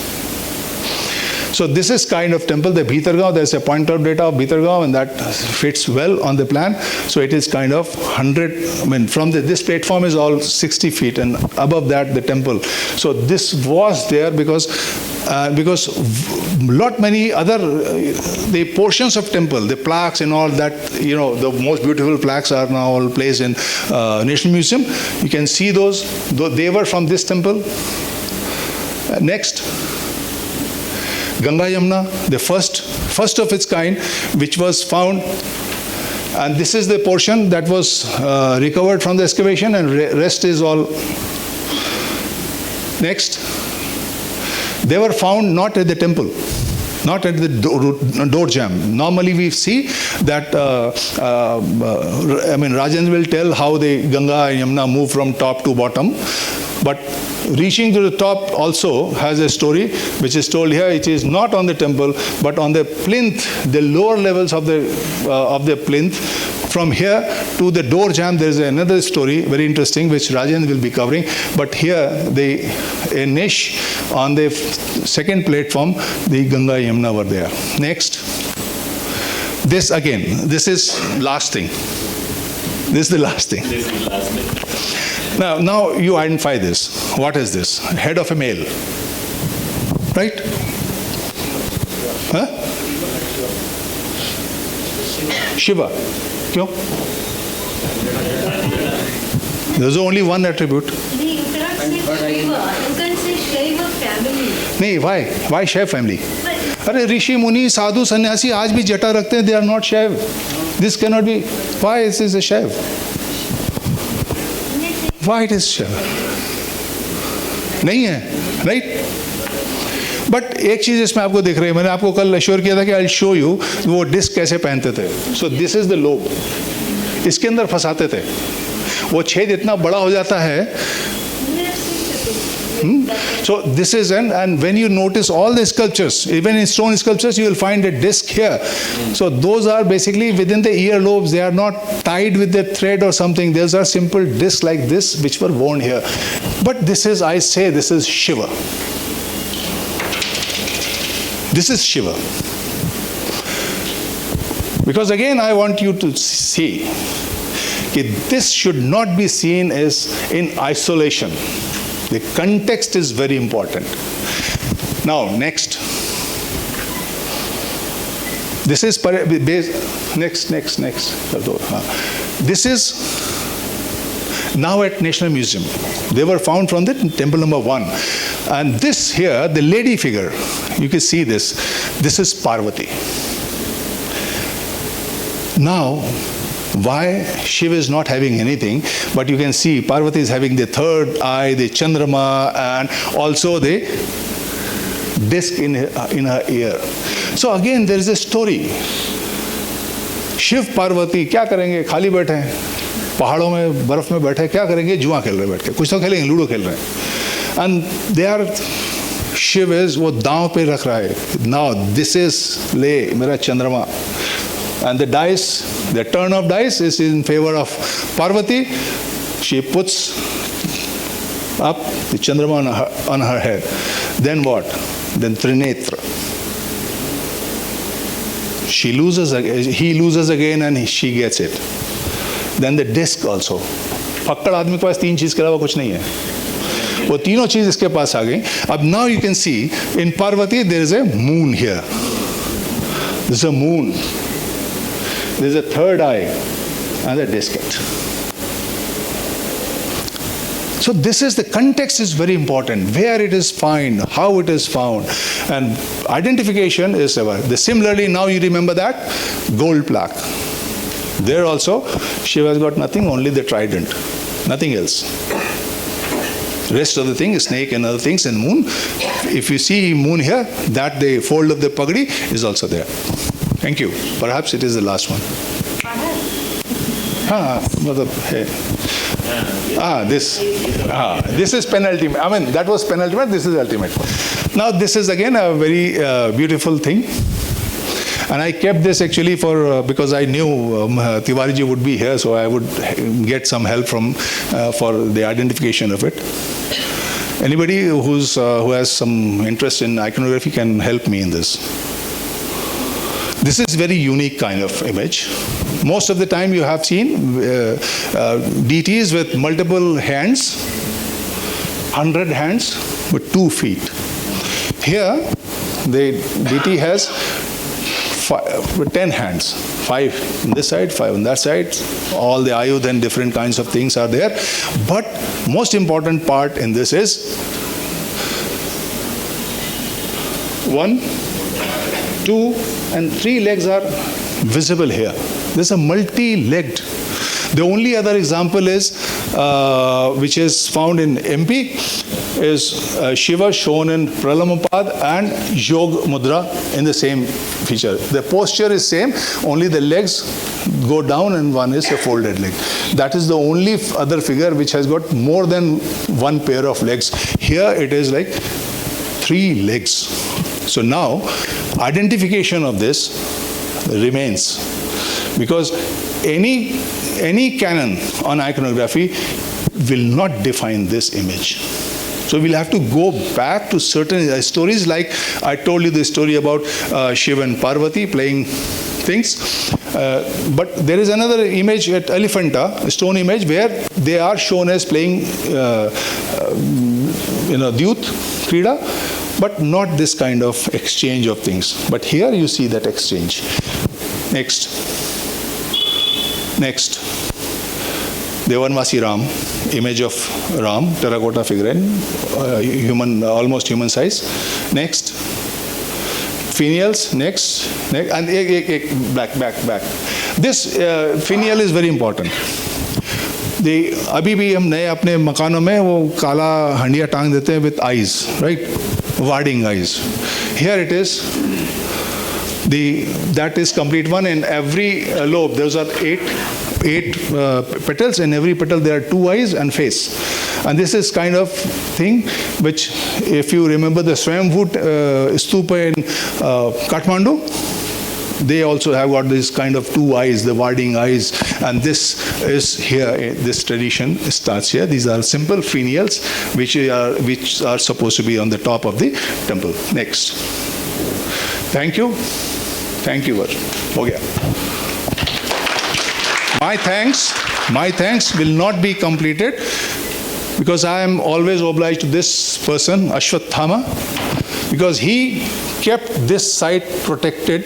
So this is kind of temple, the Bhitargaon. There's a point of data of Bhitargaon, and that fits well on the plan. So it is kind of 100, from this platform is all 60 feet, and above that the temple. So this was there because many other the portions of temple, the plaques and all that, the most beautiful plaques are now all placed in National Museum. You can see those. They were from this temple. Next, Ganga Yamuna, the first of its kind, which was found, and this is the portion that was recovered from the excavation, and rest is all. Next, they were found not at the temple, not at the door jamb. Normally we see that, Rajendra will tell how the Ganga and Yamuna move from top to bottom, but reaching to the top also has a story which is told here. It is not on the temple, but on the plinth, the lower levels of the plinth. From here to the door jamb, there is another story, very interesting, which Rajan will be covering. But here, a niche on the second platform, the Ganga Yamuna were there. Next. This again, this is last thing. This is the last thing. This is the last thing. Now you identify this. What is this? Head of a male. Right? Huh? Shiva. Kyun? There's only one attribute. You cannot say Shiva. You can say Shiva family. No, why? Why Shiva family? अरे ऋषि मुनि साधु सन्यासी आज भी जटा रखते हैं. They are not Shiva. This cannot be. Why is this a Shiva? Why it is Shiva? नहीं है, right? बट एक चीज इसमें आपको दिख रही है. मैंने आपको कल एश्योर किया था कि आई शो यू वो डिस्क कैसे पहनते थे. So this is the lobe. इसके अंदर फंसाते थे. वो छेद इतना बड़ा हो जाता है. So this is, and when you notice all the sculptures, even in stone sculptures, you will find a disc here. So those are basically within the earlobes. They are not tied with a thread or something. Those are simple discs like this, which were worn here. But this is, I say, this is Shiva. This is Shiva. Because again, I want you to see that this should not be seen as in isolation. The context is very important. Now, next. This is next. This is now at National Museum. They were found from the temple number 1. And this here, the lady figure, you can see this. This is Parvati. Now, why Shiva is not having anything, but you can see Parvati is having the third eye, the Chandrama, and also the disc in her ear. So again, there is a story. Shiv Parvati क्या करेंगे? खाली बैठे हैं पहाड़ों में, बर्फ में बैठे, क्या करेंगे? जुआ खेल रहे बैठ के, कुछ तो खेलेंगे, लूडो खेल रहे हैं. And they are, Shiv is, वो दांव पे रख रहा है. Now this is ले मेरा चंद्रमा. And the dice, the turn of dice is in favor of Parvati. She puts up the Chandrama on her head. Then what? Then Trinetra. He loses again and she gets it. Then the disc also. फक्कड़ आदमी के पास 3 चीज़ के अलावा कुछ नहीं है. वो तीनों चीज़ इसके पास आ गई. अब now you can see in Parvati there is a moon here. There is a moon. There is a third eye and a disc. So this is, the context is very important. Where it is found, how it is found, and identification is ever. Similarly, now you remember that gold plaque. There also, Shiva has got nothing, only the trident, nothing else. Rest of the thing is snake and other things, and moon. If you see moon here, that the fold of the pagadi is also there. Thank you. Perhaps it is the last one. This is penultimate. I mean, that was penultimate, this is ultimate. Now, this is again a very beautiful thing. And I kept this actually for, because I knew Tiwariji would be here, so I would get some help from, for the identification of it. Anybody who has some interest in iconography can help me in this. This is very unique kind of image. Most of the time you have seen deities with multiple hands, 100 hands with 2 feet. Here, the deity has 10 hands, 5 on this side, 5 on that side. All the ayudh and different kinds of things are there. But most important part in this is 1, 2, and 3 legs are visible here. This is a multi-legged. The only other example is, which is found in MP, is Shiva shown in Pralamapad and Yog Mudra in the same feature. The posture is same, only the legs go down and one is a folded leg. That is the only other figure which has got more than 1 pair of legs. Here it is like 3 legs. So now, identification of this remains, because any canon on iconography will not define this image. So we'll have to go back to certain stories, like I told you the story about Shiva and Parvati playing things. But there is another image at Elephanta, a stone image, where they are shown as playing, Dyut, Krida, but not this kind of exchange of things. But here you see that exchange. Next. Devanvasi Ram, image of Ram, terracotta figure, human, almost human size. Next. Finials, next, and back. This finial is very important. अभी भी हम नए अपने मकानों में वो काला हंडिया टांग देते हैं with eyes, right? Warding eyes. Here it is. That is complete one. In every lobe, those are 8 8 petals. In every petal there are 2 eyes and face. And this is kind of thing which, if you remember the Swayambhu stupa in Kathmandu, they also have got this kind of 2 eyes, the warding eyes, and this is here. This tradition starts here. These are simple finials which are supposed to be on the top of the temple. Next. Thank you. Thank you. Ho gaya. My thanks will not be completed because I am always obliged to this person, Ashwathama, because he kept this site protected.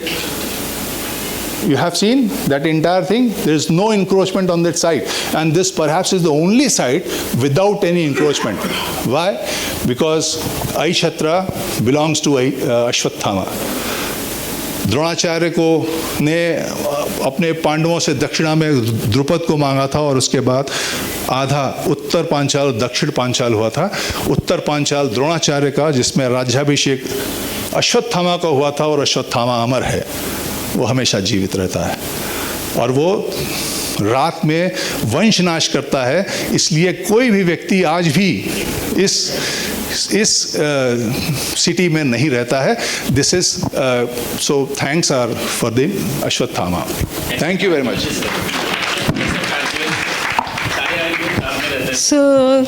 You have seen that entire thing. There is no encroachment on that site, and this perhaps is the only site without any encroachment. Why? Because Aishatra belongs to Ashwathama. Dronacharya को ने अपने पांडवों से दक्षिणा में द्रुपद को मांगा था, और उसके बाद आधा उत्तर पांचाल और दक्षिण पांचाल हुआ था. उत्तर पांचाल द्रोणाचार्य का, जिसमें राज्याभिषेक अश्वत्थामा का हुआ था, और अश्वत्थामा अमर है, वो हमेशा जीवित रहता है, और वो रात में वंश नाश करता है. इसलिए कोई भी व्यक्ति आज भी इस सिटी में नहीं रहता है. This is so thanks are for the Ashwatthama. Thank you very much. So